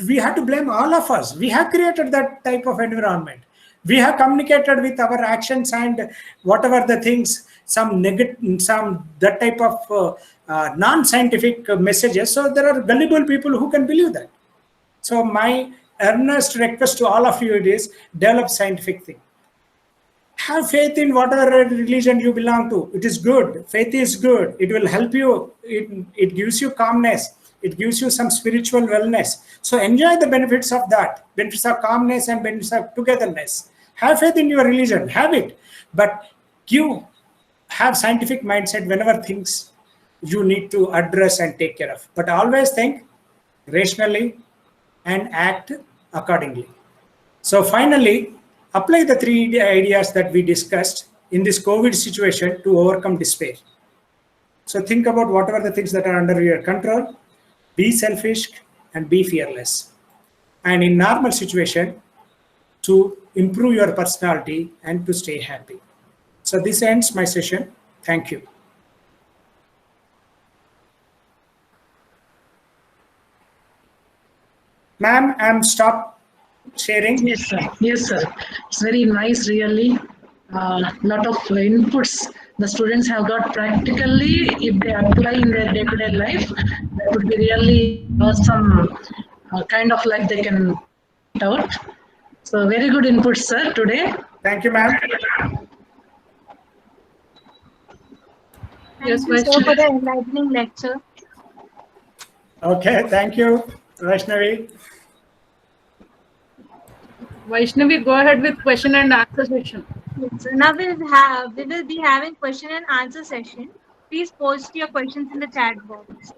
We have to blame all of us. We have created that type of environment. We have communicated with our actions and whatever the things, some that type of non-scientific messages. So there are gullible people who can believe that. So my earnest request to all of you is develop scientific thing. Have faith in whatever religion you belong to. It is good. Faith is good. It will help you. It gives you calmness. It gives you some spiritual wellness. So enjoy the benefits of that. Benefits of calmness and benefits of togetherness. Have faith in your religion. Have it. But have scientific mindset whenever things you need to address and take care of. But always think rationally and act accordingly. So finally, apply the 3 ideas that we discussed in this COVID situation to overcome despair. So think about whatever the things that are under your control, be selfish and be fearless. And in normal situation, to improve your personality and to stay happy. So this ends my session. Thank you. Ma'am, I'm stopped sharing. Yes, sir. Yes, sir. It's very nice, really. Lot of inputs the students have got practically. If they apply in their day-to-day life, that would be really awesome. Kind of like they can out. So very good input, sir, today. Thank you, ma'am. Thank you, sir, for the enlightening lecture. Okay, thank you, Vaishnavi. Vaishnavi, go ahead with question and answer session. So now we will be having question and answer session. Please post your questions in the chat box.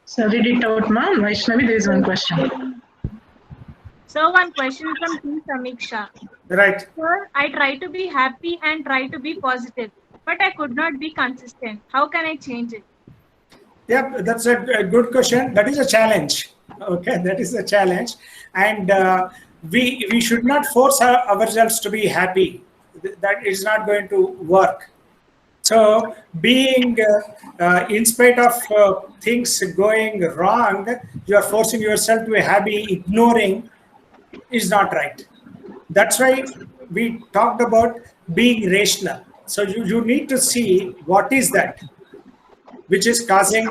So read it out, ma'am. Vaishnavi, there is one question. So one question from T. Samiksha. Right. Sir, I try to be happy and try to be positive, but I could not be consistent. How can I change it? Yeah, that's a good question. That is a challenge. Okay, that is a challenge. And we should not force ourselves to be happy. That is not going to work. So being, in spite of things going wrong, you are forcing yourself to be happy, ignoring is not right. That's why we talked about being rational. So you need to see what is that which is causing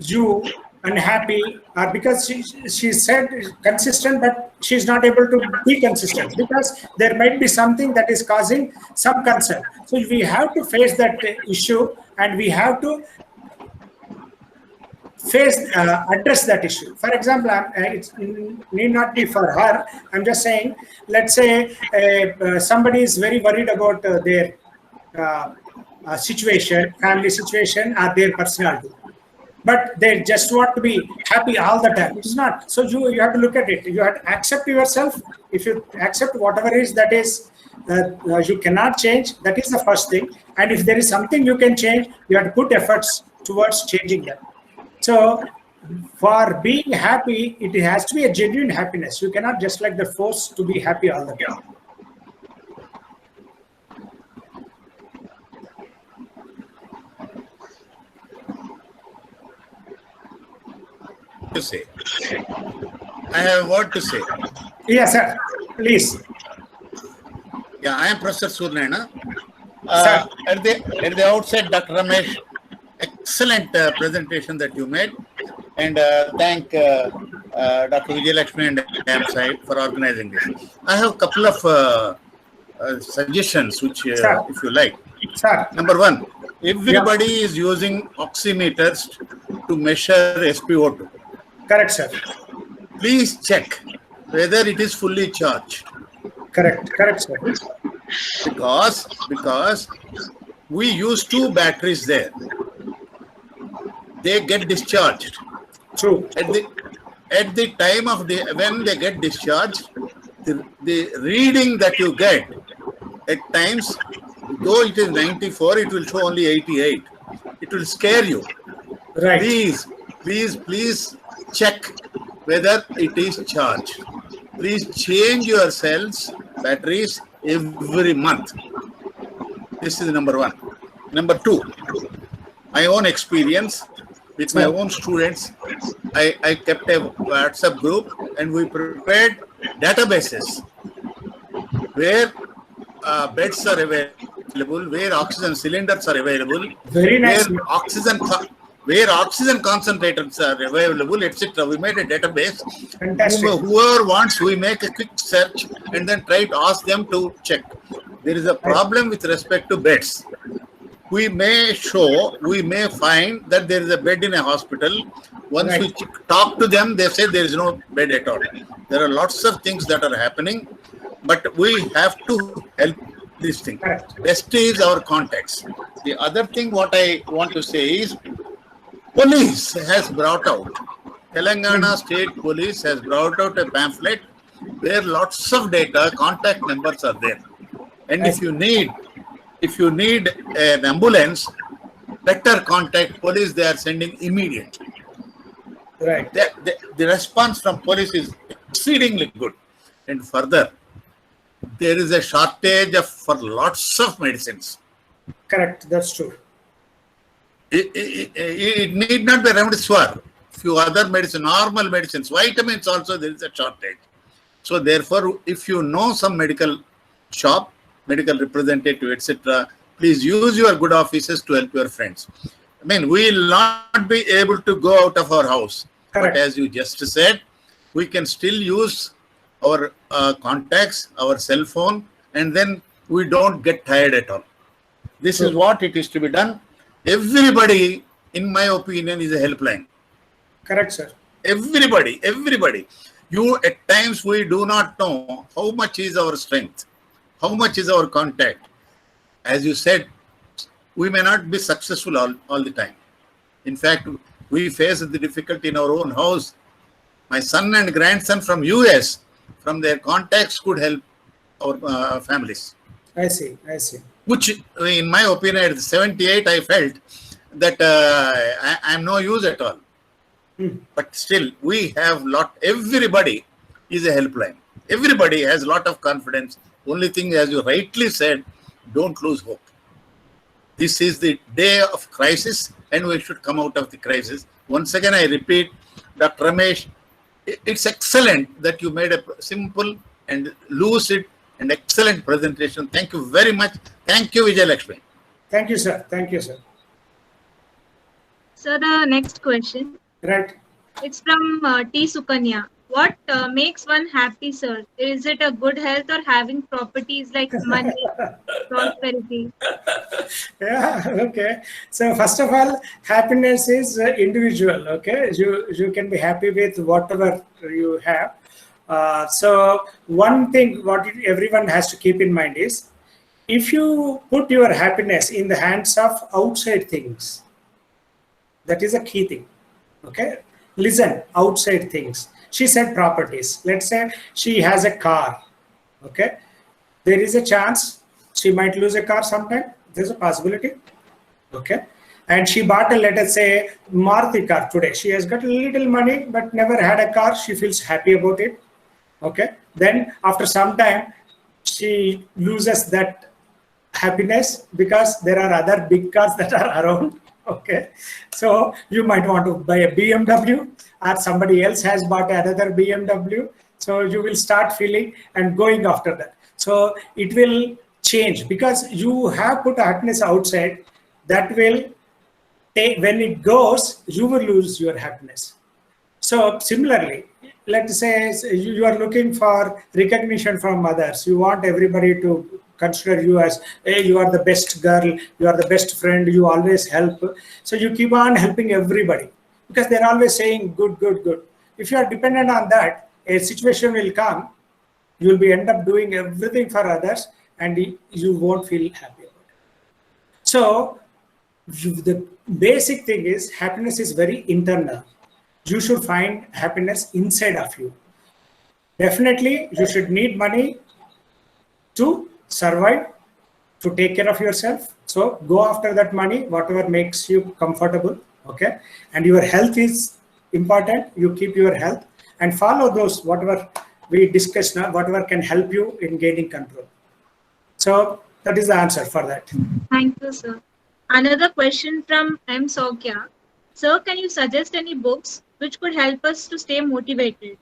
you unhappy, or because she said consistent, but she's not able to be consistent because there might be something that is causing some concern. So we have to face that issue and we have to address that issue. For example, it need not be for her. I'm just saying, let's say somebody is very worried about their situation, family situation, or their personality. But they just want to be happy all the time. It's not. So you have to look at it. You have to accept yourself. If you accept whatever is that is you cannot change, that is the first thing. And if there is something you can change, you have to put efforts towards changing that. So for being happy, it has to be a genuine happiness. You cannot just like the force to be happy all the time. To say. I have a word to say. Yes, sir. Please. Yeah, I am Professor Surnaina. Sir. At the outset, Dr. Ramesh, excellent presentation that you made, and thank Dr. Vijayalakshmi and AMSI for organizing this. I have a couple of suggestions, which, Sir. if you like. Sir. Number one, everybody is using oximeters to measure SpO2. Correct, sir. Please check whether it is fully charged. Correct. Correct, sir. Because we use two batteries there. They get discharged. True. At the time of when they get discharged, the reading that you get at times, though it is 94, it will show only 88. It will scare you. Right. Please check whether it is charged. Please change your cells, batteries every month. This is number one. Number two, my own experience with my own students, I kept a WhatsApp group and we prepared databases where beds are available, where oxygen cylinders are available, Very nice. where oxygen concentrators are available, etc. We made a database. Fantastic. Whoever wants, we make a quick search and then try to ask them to check. There is a problem with respect to beds. We may find that there is a bed in a hospital. Once Right. we talk to them, they say there is no bed at all. There are lots of things that are happening, but we have to help this thing. Correct. Best is our context. The other thing what I want to say is, police has brought out, Telangana State Police has brought out a pamphlet where lots of data, contact numbers are there. And if you need an ambulance, better contact police, they are sending immediately. Right. The response from police is exceedingly good. And further, there is a shortage for lots of medicines. Correct. That's true. It need not be remdesivir. Few other medicines, normal medicines, vitamins also there is a shortage. So therefore, if you know some medical shop, medical representative, etc., please use your good offices to help your friends. I mean, we will not be able to go out of our house. Correct. But as you just said, we can still use our contacts, our cell phone, and then we don't get tired at all. This is what it is to be done. Everybody, in my opinion, is a helpline. Correct, sir. Everybody. You, at times, we do not know how much is our strength, how much is our contact. As you said, we may not be successful all the time. In fact, we face the difficulty in our own house. My son and grandson from US, from their contacts, could help our families. I see. Which, in my opinion, at 78, I felt that I am no use at all. But still, we have everybody is a helpline. Everybody has a lot of confidence. Only thing, as you rightly said, don't lose hope. This is the day of crisis, and we should come out of the crisis. Once again, I repeat, Dr. Ramesh, it's excellent that you made a simple and lucid and excellent presentation. Thank you very much. Thank you, Vijayalakshmi. Thank you, sir. So the next question, Right. it's from T. Sukanya. What makes one happy, sir? Is it a good health or having properties like money, prosperity? Yeah. Okay. So first of all, happiness is individual. Okay. You can be happy with whatever you have. So one thing what everyone has to keep in mind is, if you put your happiness in the hands of outside things, that is a key thing. Okay. Listen, outside things. She said properties. Let's say she has a car. Okay. There is a chance she might lose a car sometime. There's a possibility. Okay. And she bought let us say, Maruti car today. She has got a little money, but never had a car. She feels happy about it. Okay. Then after some time, she loses that happiness because there are other big cars that are around. Okay, so you might want to buy a BMW, or somebody else has bought another BMW. So you will start feeling and going after that. So it will change because you have put happiness outside. That will take, when it goes, you will lose your happiness. So similarly, let's say you are looking for recognition from others. You want everybody to consider you as, hey, you are the best girl, you are the best friend, you always help. So you keep on helping everybody because they're always saying good, good, good. If you are dependent on that, a situation will come, you will be end up doing everything for others and you won't feel happy about it. So the basic thing is happiness is very internal. You should find happiness inside of you. Definitely, you should need money to survive, to take care of yourself. So go after that money, whatever makes you comfortable. Okay. And your health is important. You keep your health and follow those, whatever we discussed now, whatever can help you in gaining control. So that is the answer for that. Thank you, sir. Another question from M. Sokya. Sir, can you suggest any books which could help us to stay motivated?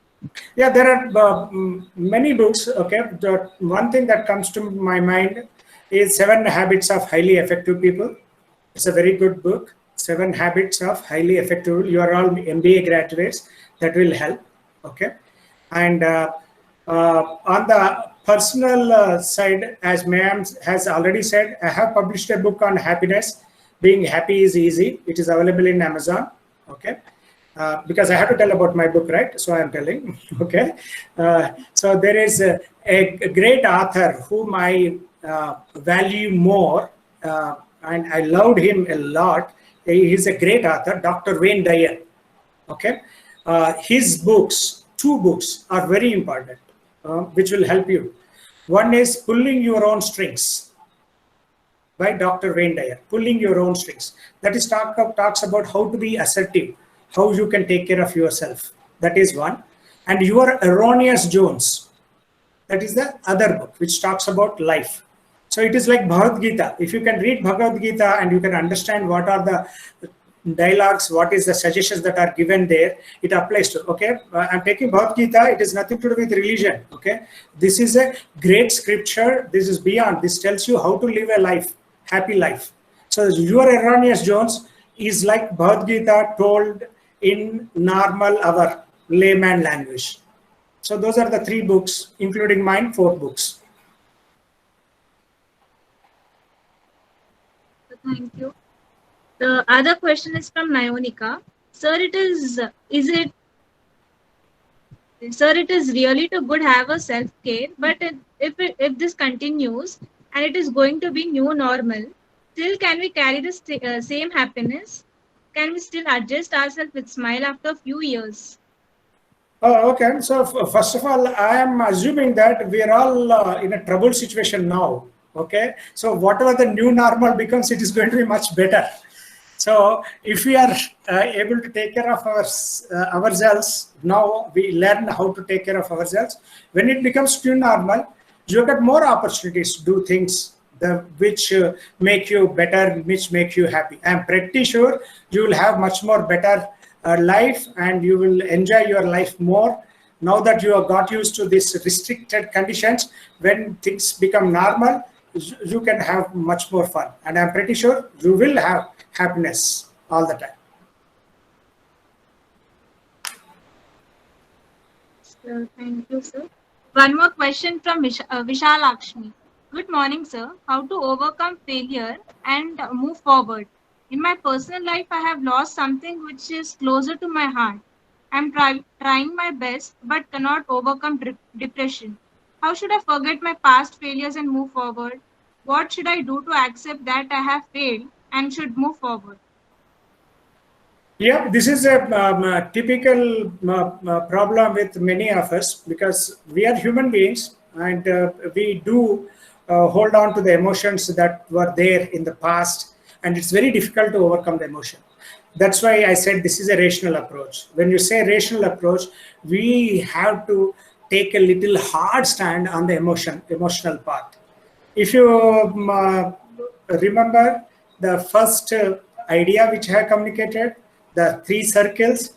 Yeah, there are many books. Okay, the one thing that comes to my mind is 7 Habits of Highly Effective People. It's a very good book. 7 Habits of Highly Effective. You are all MBA graduates. That will help. Okay, and on the personal side, as ma'am has already said, I have published a book on happiness. Being happy is easy. It is available in Amazon. Okay. Because I have to tell about my book, right? So I'm telling, okay. So there is a great author whom I value more, and I loved him a lot. He's a great author, Dr. Wayne Dyer, okay. His books, 2 books are very important, which will help you. One is Pulling Your Own Strings by Dr. Wayne Dyer, Pulling Your Own Strings. That is talks about how to be assertive, how you can take care of yourself. That is one. And Your Erroneous Zones. That is the other book, which talks about life. So it is like Bhagavad Gita. If you can read Bhagavad Gita and you can understand what are the dialogues, what is the suggestions that are given there, it applies to, okay. I'm taking Bhagavad Gita. It is nothing to do with religion, okay. This is a great scripture. This is beyond. This tells you how to live a life, happy life. So Your Erroneous Zones is like Bhagavad Gita told in normal, our layman language. So those are the 3 books, including mine, 4 books. Thank you. The other question is from Nayonika. Sir, it is really too good have a self-care, but if this continues and it is going to be new normal, still can we carry the same happiness? Can we still adjust ourselves with smile after a few years? Oh, okay. So first of all, I am assuming that we are all in a troubled situation now. Okay. So whatever the new normal becomes, it is going to be much better. So if we are able to take care of ourselves, now we learn how to take care of ourselves. When it becomes new normal, you get more opportunities to do things which make you better, which make you happy. I'm pretty sure you will have much more better life and you will enjoy your life more. Now that you have got used to these restricted conditions, when things become normal, you can have much more fun. And I'm pretty sure you will have happiness all the time. So, thank you, sir. One more question from Vishal Lakshmi. Good morning, sir. How to overcome failure and move forward? In my personal life, I have lost something which is closer to my heart. I'm trying my best but cannot overcome depression. How should I forget my past failures and move forward? What should I do to accept that I have failed and should move forward? Yeah, this is a typical problem with many of us because we are human beings and we do hold on to the emotions that were there in the past, and it's very difficult to overcome the emotion. That's why I said this is a rational approach. When you say rational approach, we have to take a little hard stand on the emotional part. If you remember the first idea which I have communicated, the 3 circles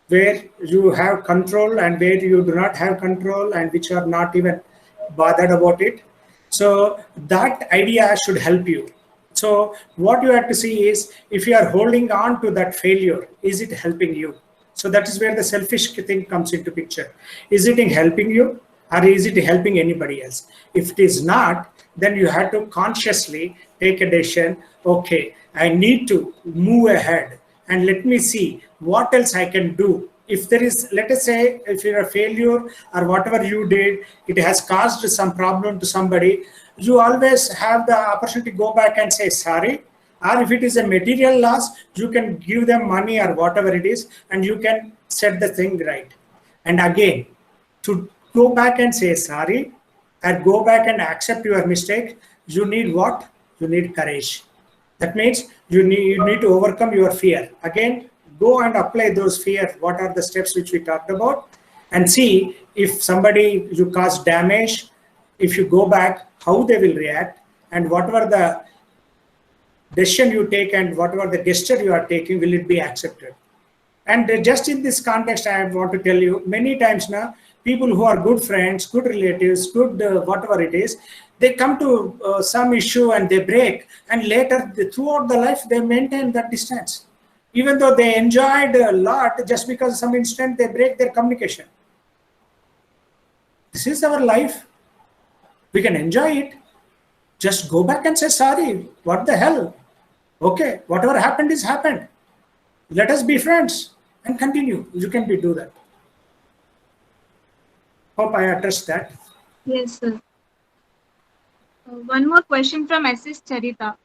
where you have control and where you do not have control and which are not even bothered about it. So that idea should help you. So what you have to see is, if you are holding on to that failure, is it helping you? So that is where the selfish thing comes into picture. Is it helping you, or is it helping anybody else? If it is not, then you have to consciously take a decision. Okay, I need to move ahead and let me see what else I can do. If there is, let us say, if you're a failure or whatever you did, it has caused some problem to somebody, you always have the opportunity to go back and say sorry. Or if it is a material loss, you can give them money or whatever it is, and you can set the thing right. And again, to go back and say sorry and go back and accept your mistake, you need what? You need courage. That means you need to overcome your fear. Again, go and apply those fear. What are the steps which we talked about? And see if somebody you cause damage, if you go back, how they will react, and whatever the decision you take and whatever the gesture you are taking, will it be accepted? And just in this context, I want to tell you, many times now, people who are good friends, good relatives, good whatever it is, they come to some issue and they break, and later throughout the life they maintain that distance, even though they enjoyed a lot. Just because some instant they break their communication. This is our life. We can enjoy it. Just go back and say sorry. What the hell? Okay, whatever happened is happened. Let us be friends and continue. You can do that. Hope I addressed that. Yes, sir. One more question from SS Charita.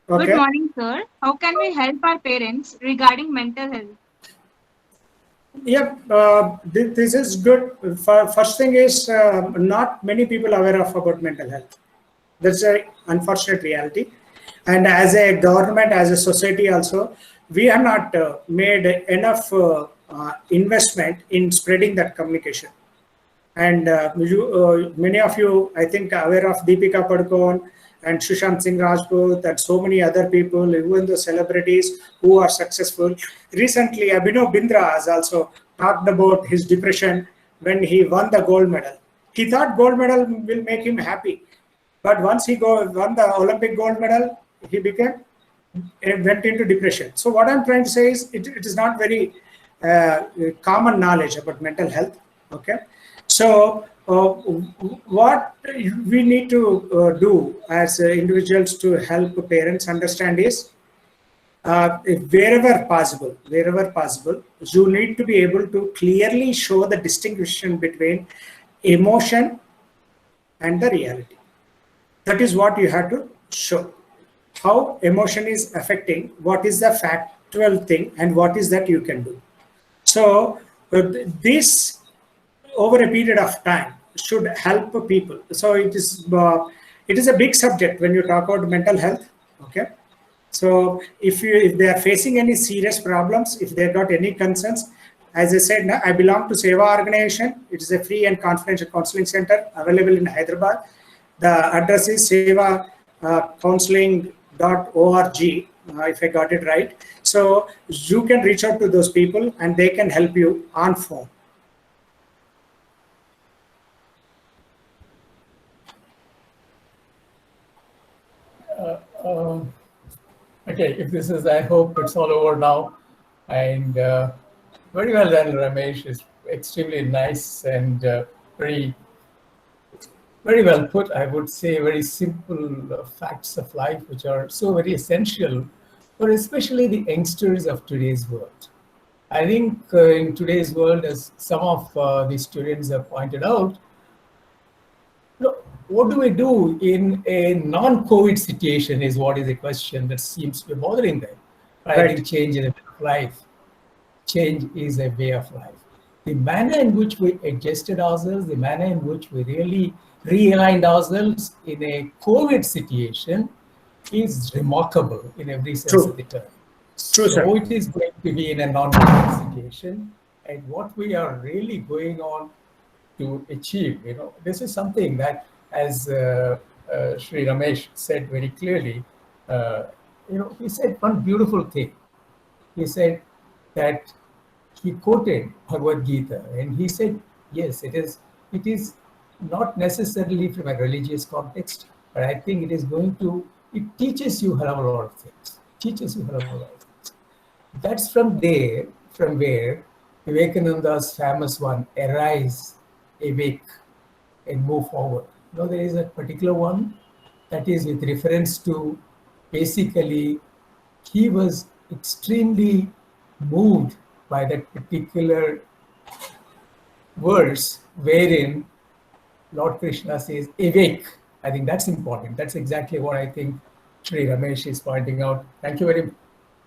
Okay. Good morning, sir. How can we help our parents regarding mental health? Yeah, this is good. First thing is, not many people are aware of about mental health. That's an unfortunate reality. And as a government, as a society also, we have not made enough investment in spreading that communication. And many of you, I think, are aware of Deepika Padukone and Sushant Singh Rajput and so many other people, even the celebrities who are successful. Recently, Abhinav Bindra has also talked about his depression when he won the gold medal. He thought gold medal will make him happy. But once he won the Olympic gold medal, he went into depression. So what I'm trying to say is, it is not very common knowledge about mental health. Okay. So what we need to do as individuals to help parents understand is, wherever possible, you need to be able to clearly show the distinction between emotion and the reality. That is what you have to show. How emotion is affecting, what is the factual thing, and what is that you can do. So this, over a period of time, should help people. So it is a big subject when you talk about mental health. Okay. So if they are facing any serious problems, if they've got any concerns, as I said, I belong to Seva organization. It is a free and confidential counseling center available in Hyderabad. The address is sevacounseling.org, if I got it right. So you can reach out to those people and they can help you on phone. Okay, if this is, I hope it's all over now. And very well done, Ramesh. It's extremely nice and very well put. I would say very simple facts of life, which are so very essential for especially the youngsters of today's world. I think in today's world, as some of the students have pointed out, what do we do in a non-COVID situation is what is a question that seems to be bothering them. I think change is a way of life. Change is a way of life. The manner in which we adjusted ourselves, the manner in which we really realigned ourselves in a COVID situation is remarkable in every sense of the term. True, sir. So it is going to be in a non-COVID situation, and what we are really going on to achieve, this is something that, as Sri Ramesh said very clearly, he said one beautiful thing. He said that he quoted Bhagavad Gita, and he said, yes, it is not necessarily from a religious context, but I think it teaches you a lot of things. Teaches you a lot of things. That's from where Vivekananda's famous one, arise, awake, and move forward. There is a particular one that is with reference to, basically, he was extremely moved by that particular verse wherein Lord Krishna says, awake. I think that's important. That's exactly what I think Sri Ramesh is pointing out. Thank you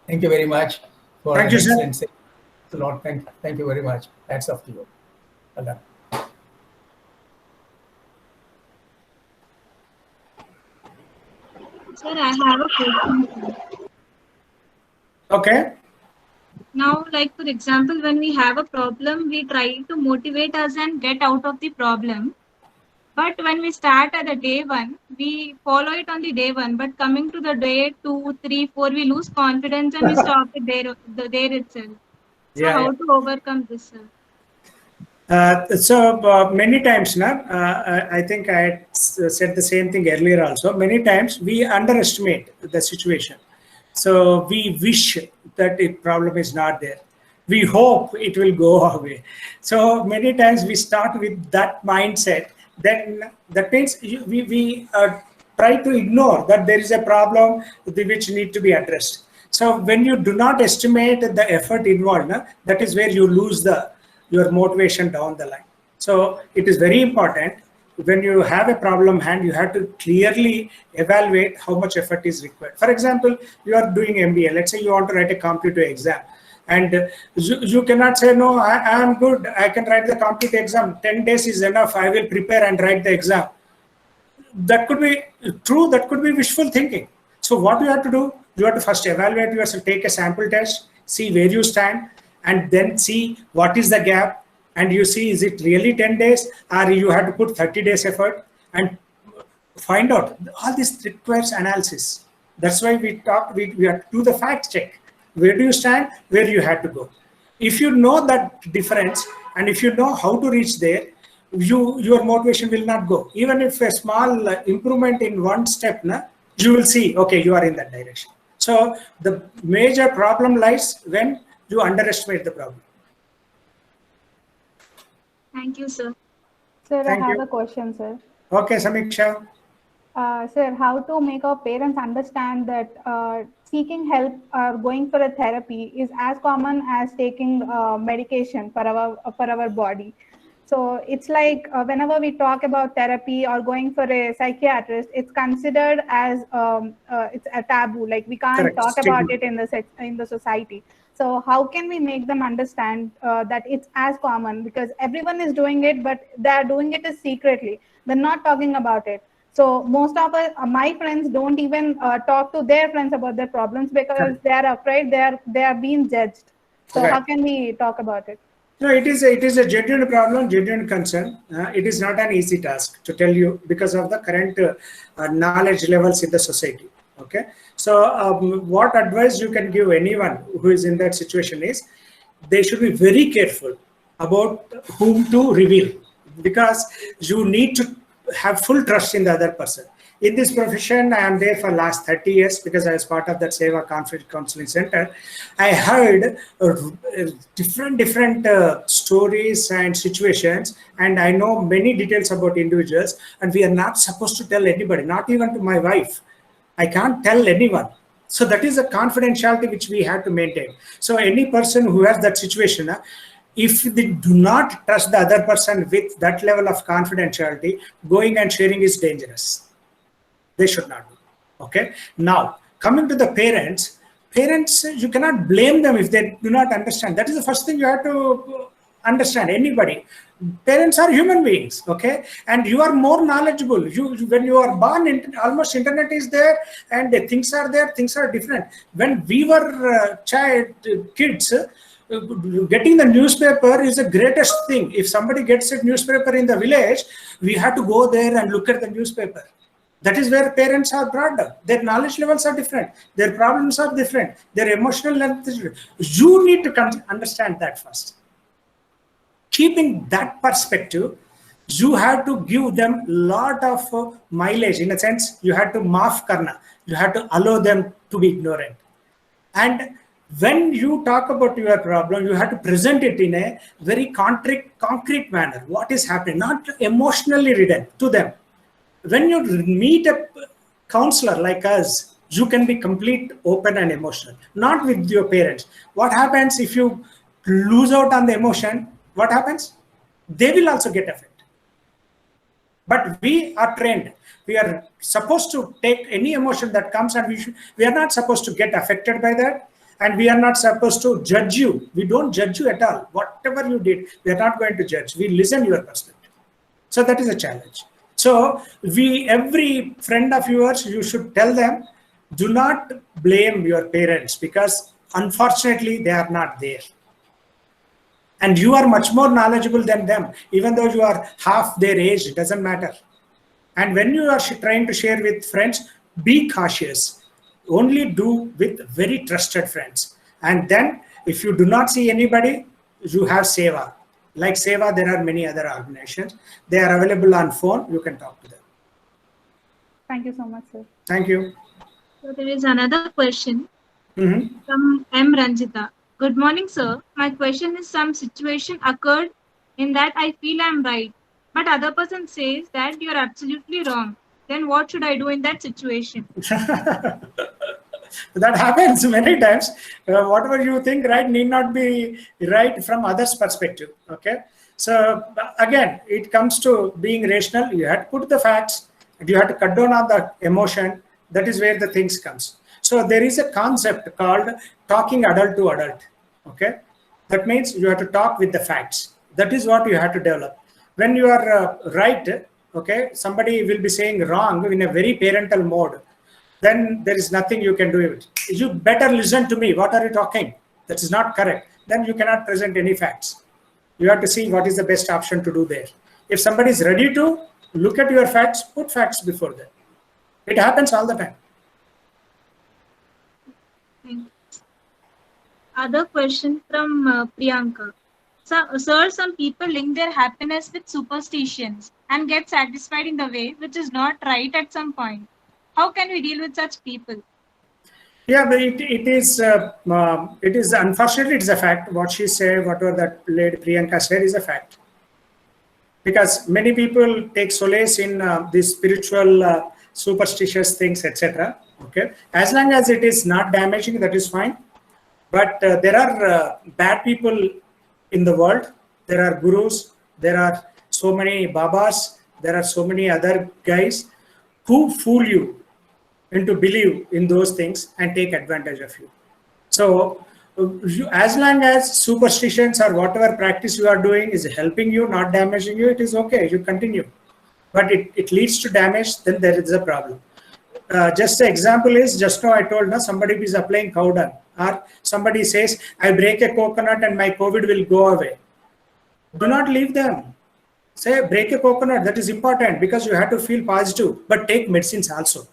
very much for Thank you, sir. excellent. Lord, thank you very much. That's off to you. Well done. Sir, I have a question. Okay. Now, like for example, when we have a problem, we try to motivate us and get out of the problem. But when we start at the day one, we follow it on the day one. But coming to the day 2, 3, 4, we lose confidence and we stop it there itself. So Yeah, how yeah. to overcome this, sir? So many times now, I think I had said the same thing earlier also. Many times we underestimate the situation. So we wish that the problem is not there. We hope it will go away. So many times we start with that mindset. Then that means we try to ignore that there is a problem which need to be addressed. So when you do not estimate the effort involved, that is where you lose your motivation down the line. So it is very important when you have a problem hand, you have to clearly evaluate how much effort is required. For example, you are doing MBA. Let's say you want to write a competitive exam. And you cannot say, no, I am good. I can write the competitive exam. 10 days is enough. I will prepare and write the exam. That could be true. That could be wishful thinking. So what you have to do, you have to first evaluate yourself, take a sample test, see where you stand, and then see what is the gap. And you see, is it really 10 days or you have to put 30 days effort, and find out. All this requires analysis. That's why we have to do the fact check. Where do you stand? Where you have to go? If you know that difference and if you know how to reach there, your motivation will not go. Even if a small improvement in one step, you will see, okay, you are in that direction. So the major problem lies when you underestimate the problem. Thank you, sir. Sir, Thank I have you. a question, sir. Okay, Samiksha. Sir, how to make our parents understand that seeking help or going for a therapy is as common as taking medication for our body. So it's like whenever we talk about therapy or going for a psychiatrist, it's considered as it's a taboo. Like we can't Correct. talk Stigma. about it in the society. So how can we make them understand that it's as common, because everyone is doing it, but they're doing it secretly. They're not talking about it. So most of my friends don't even talk to their friends about their problems because Correct. they are afraid they are being judged. So Right. how can we talk about it? No, it is a genuine problem, genuine concern. It is not an easy task to tell you because of the current knowledge levels in the society. Okay, so what advice you can give anyone who is in that situation is they should be very careful about whom to reveal, because you need to have full trust in the other person. In this profession, I am there for last 30 years because I was part of that Seva Conflict Counseling Center. I heard different stories and situations, and I know many details about individuals, and we are not supposed to tell anybody, not even to my wife. I can't tell anyone. So that is a confidentiality which we have to maintain. So any person who has that situation, if they do not trust the other person with that level of confidentiality, going and sharing is dangerous. They should not do. Okay. Now, coming to the parents, you cannot blame them if they do not understand. That is the first thing you have to understand. Anybody. Parents are human beings, okay, and you are more knowledgeable. When you are born, almost internet is there, and things are there. Things are different. When we were kids, getting the newspaper is the greatest thing. If somebody gets a newspaper in the village, we have to go there and look at the newspaper. That is where parents are brought up. Their knowledge levels are different. Their problems are different. Their emotional length is different. You need to understand that first. Keeping that perspective, you have to give them lot of mileage. In a sense, you have to maaf karna. You have to allow them to be ignorant. And when you talk about your problem, you have to present it in a very concrete manner. What is happening, not emotionally ridden to them. When you meet a counselor like us, you can be complete, open and emotional, not with your parents. What happens if you lose out on the emotion? What happens? They will also get affected. But we are trained. We are supposed to take any emotion that comes, and we are not supposed to get affected by that. And we are not supposed to judge you. We don't judge you at all. Whatever you did, we are not going to judge. We listen your perspective. So that is a challenge. So every friend of yours, you should tell them, do not blame your parents, because unfortunately they are not there. And you are much more knowledgeable than them. Even though you are half their age, it doesn't matter. And when you are trying to share with friends, be cautious. Only do with very trusted friends. And then if you do not see anybody, you have Seva. Like Seva, there are many other organizations. They are available on phone. You can talk to them. Thank you so much, sir. Thank you. So there is another question Mm-hmm. from M. Ranjita. Good morning, sir. My question is, some situation occurred in that I feel I'm right, but other person says that you're absolutely wrong. Then what should I do in that situation? That happens many times. Whatever you think right need not be right from others' perspective. Okay. So again, it comes to being rational. You have to put the facts. You have to cut down on the emotion. That is where the things comes. So there is a concept called talking adult to adult. Okay. That means you have to talk with the facts. That is what you have to develop. When you are right, okay, somebody will be saying wrong in a very parental mode. Then there is nothing you can do with it. You better listen to me. What are you talking? That is not correct. Then you cannot present any facts. You have to see what is the best option to do there. If somebody is ready to look at your facts, put facts before them. It happens all the time. Other question from Priyanka. Sir, some people link their happiness with superstitions and get satisfied in the way which is not right at some point. How can we deal with such people? Yeah, but it is unfortunately it is a fact. What she said, whatever that lady Priyanka said, is a fact. Because many people take solace in these spiritual superstitious things, etc. Okay, as long as it is not damaging, that is fine. But there are bad people in the world. There are gurus. There are so many babas. There are so many other guys who fool you into believe in those things and take advantage of you. So as long as superstitions or whatever practice you are doing is helping you, not damaging you, it is okay. You continue. But it leads to damage, then there is a problem. Just an example is, just now I told somebody is applying cow dung, or somebody says, I break a coconut and my COVID will go away. Do not leave them. Say, break a coconut. That is important because you have to feel positive, but take medicines also.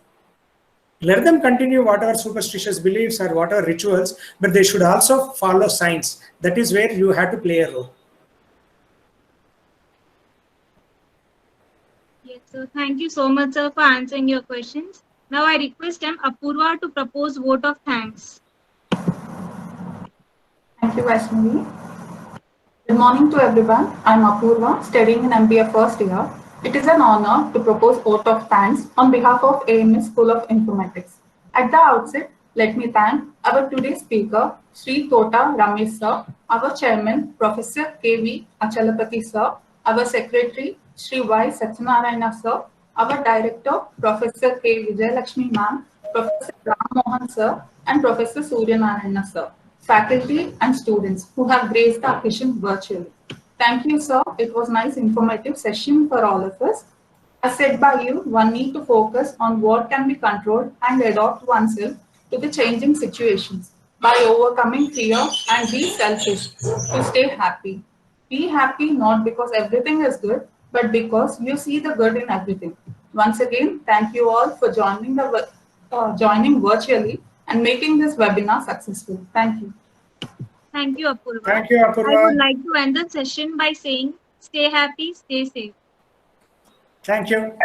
Let them continue whatever superstitious beliefs or whatever rituals, but they should also follow science. That is where you have to play a role. Yes, so thank you so much, sir, for answering your questions. Now I request Apurva to propose vote of thanks. Thank you, Vaishnavi. Good morning to everyone. I'm Apurva, studying in MBA first year. It is an honor to propose vote of thanks on behalf of AMS School of Informatics. At the outset, let me thank our today's speaker, Sri Tota Ramesh sir, our chairman, Professor K.V. Achalapati sir, our secretary, Sri Y. Satyanarayana sir, our director, Professor K. Vijayalakshmi ma'am, Professor Ram Mohan sir, and Professor Surya Narayana sir, faculty and students who have graced the occasion virtually. Thank you, sir. It was a nice informative session for all of us. As said by you, one need to focus on what can be controlled and adopt oneself to the changing situations by overcoming fear and be selfish to stay happy. Be happy not because everything is good, but because you see the good in everything. Once again, thank you all for joining virtually and making this webinar successful. Thank you. Thank you, Apurva. Thank you, I would Apurva. like to end the session by saying, stay happy, stay safe. Thank you.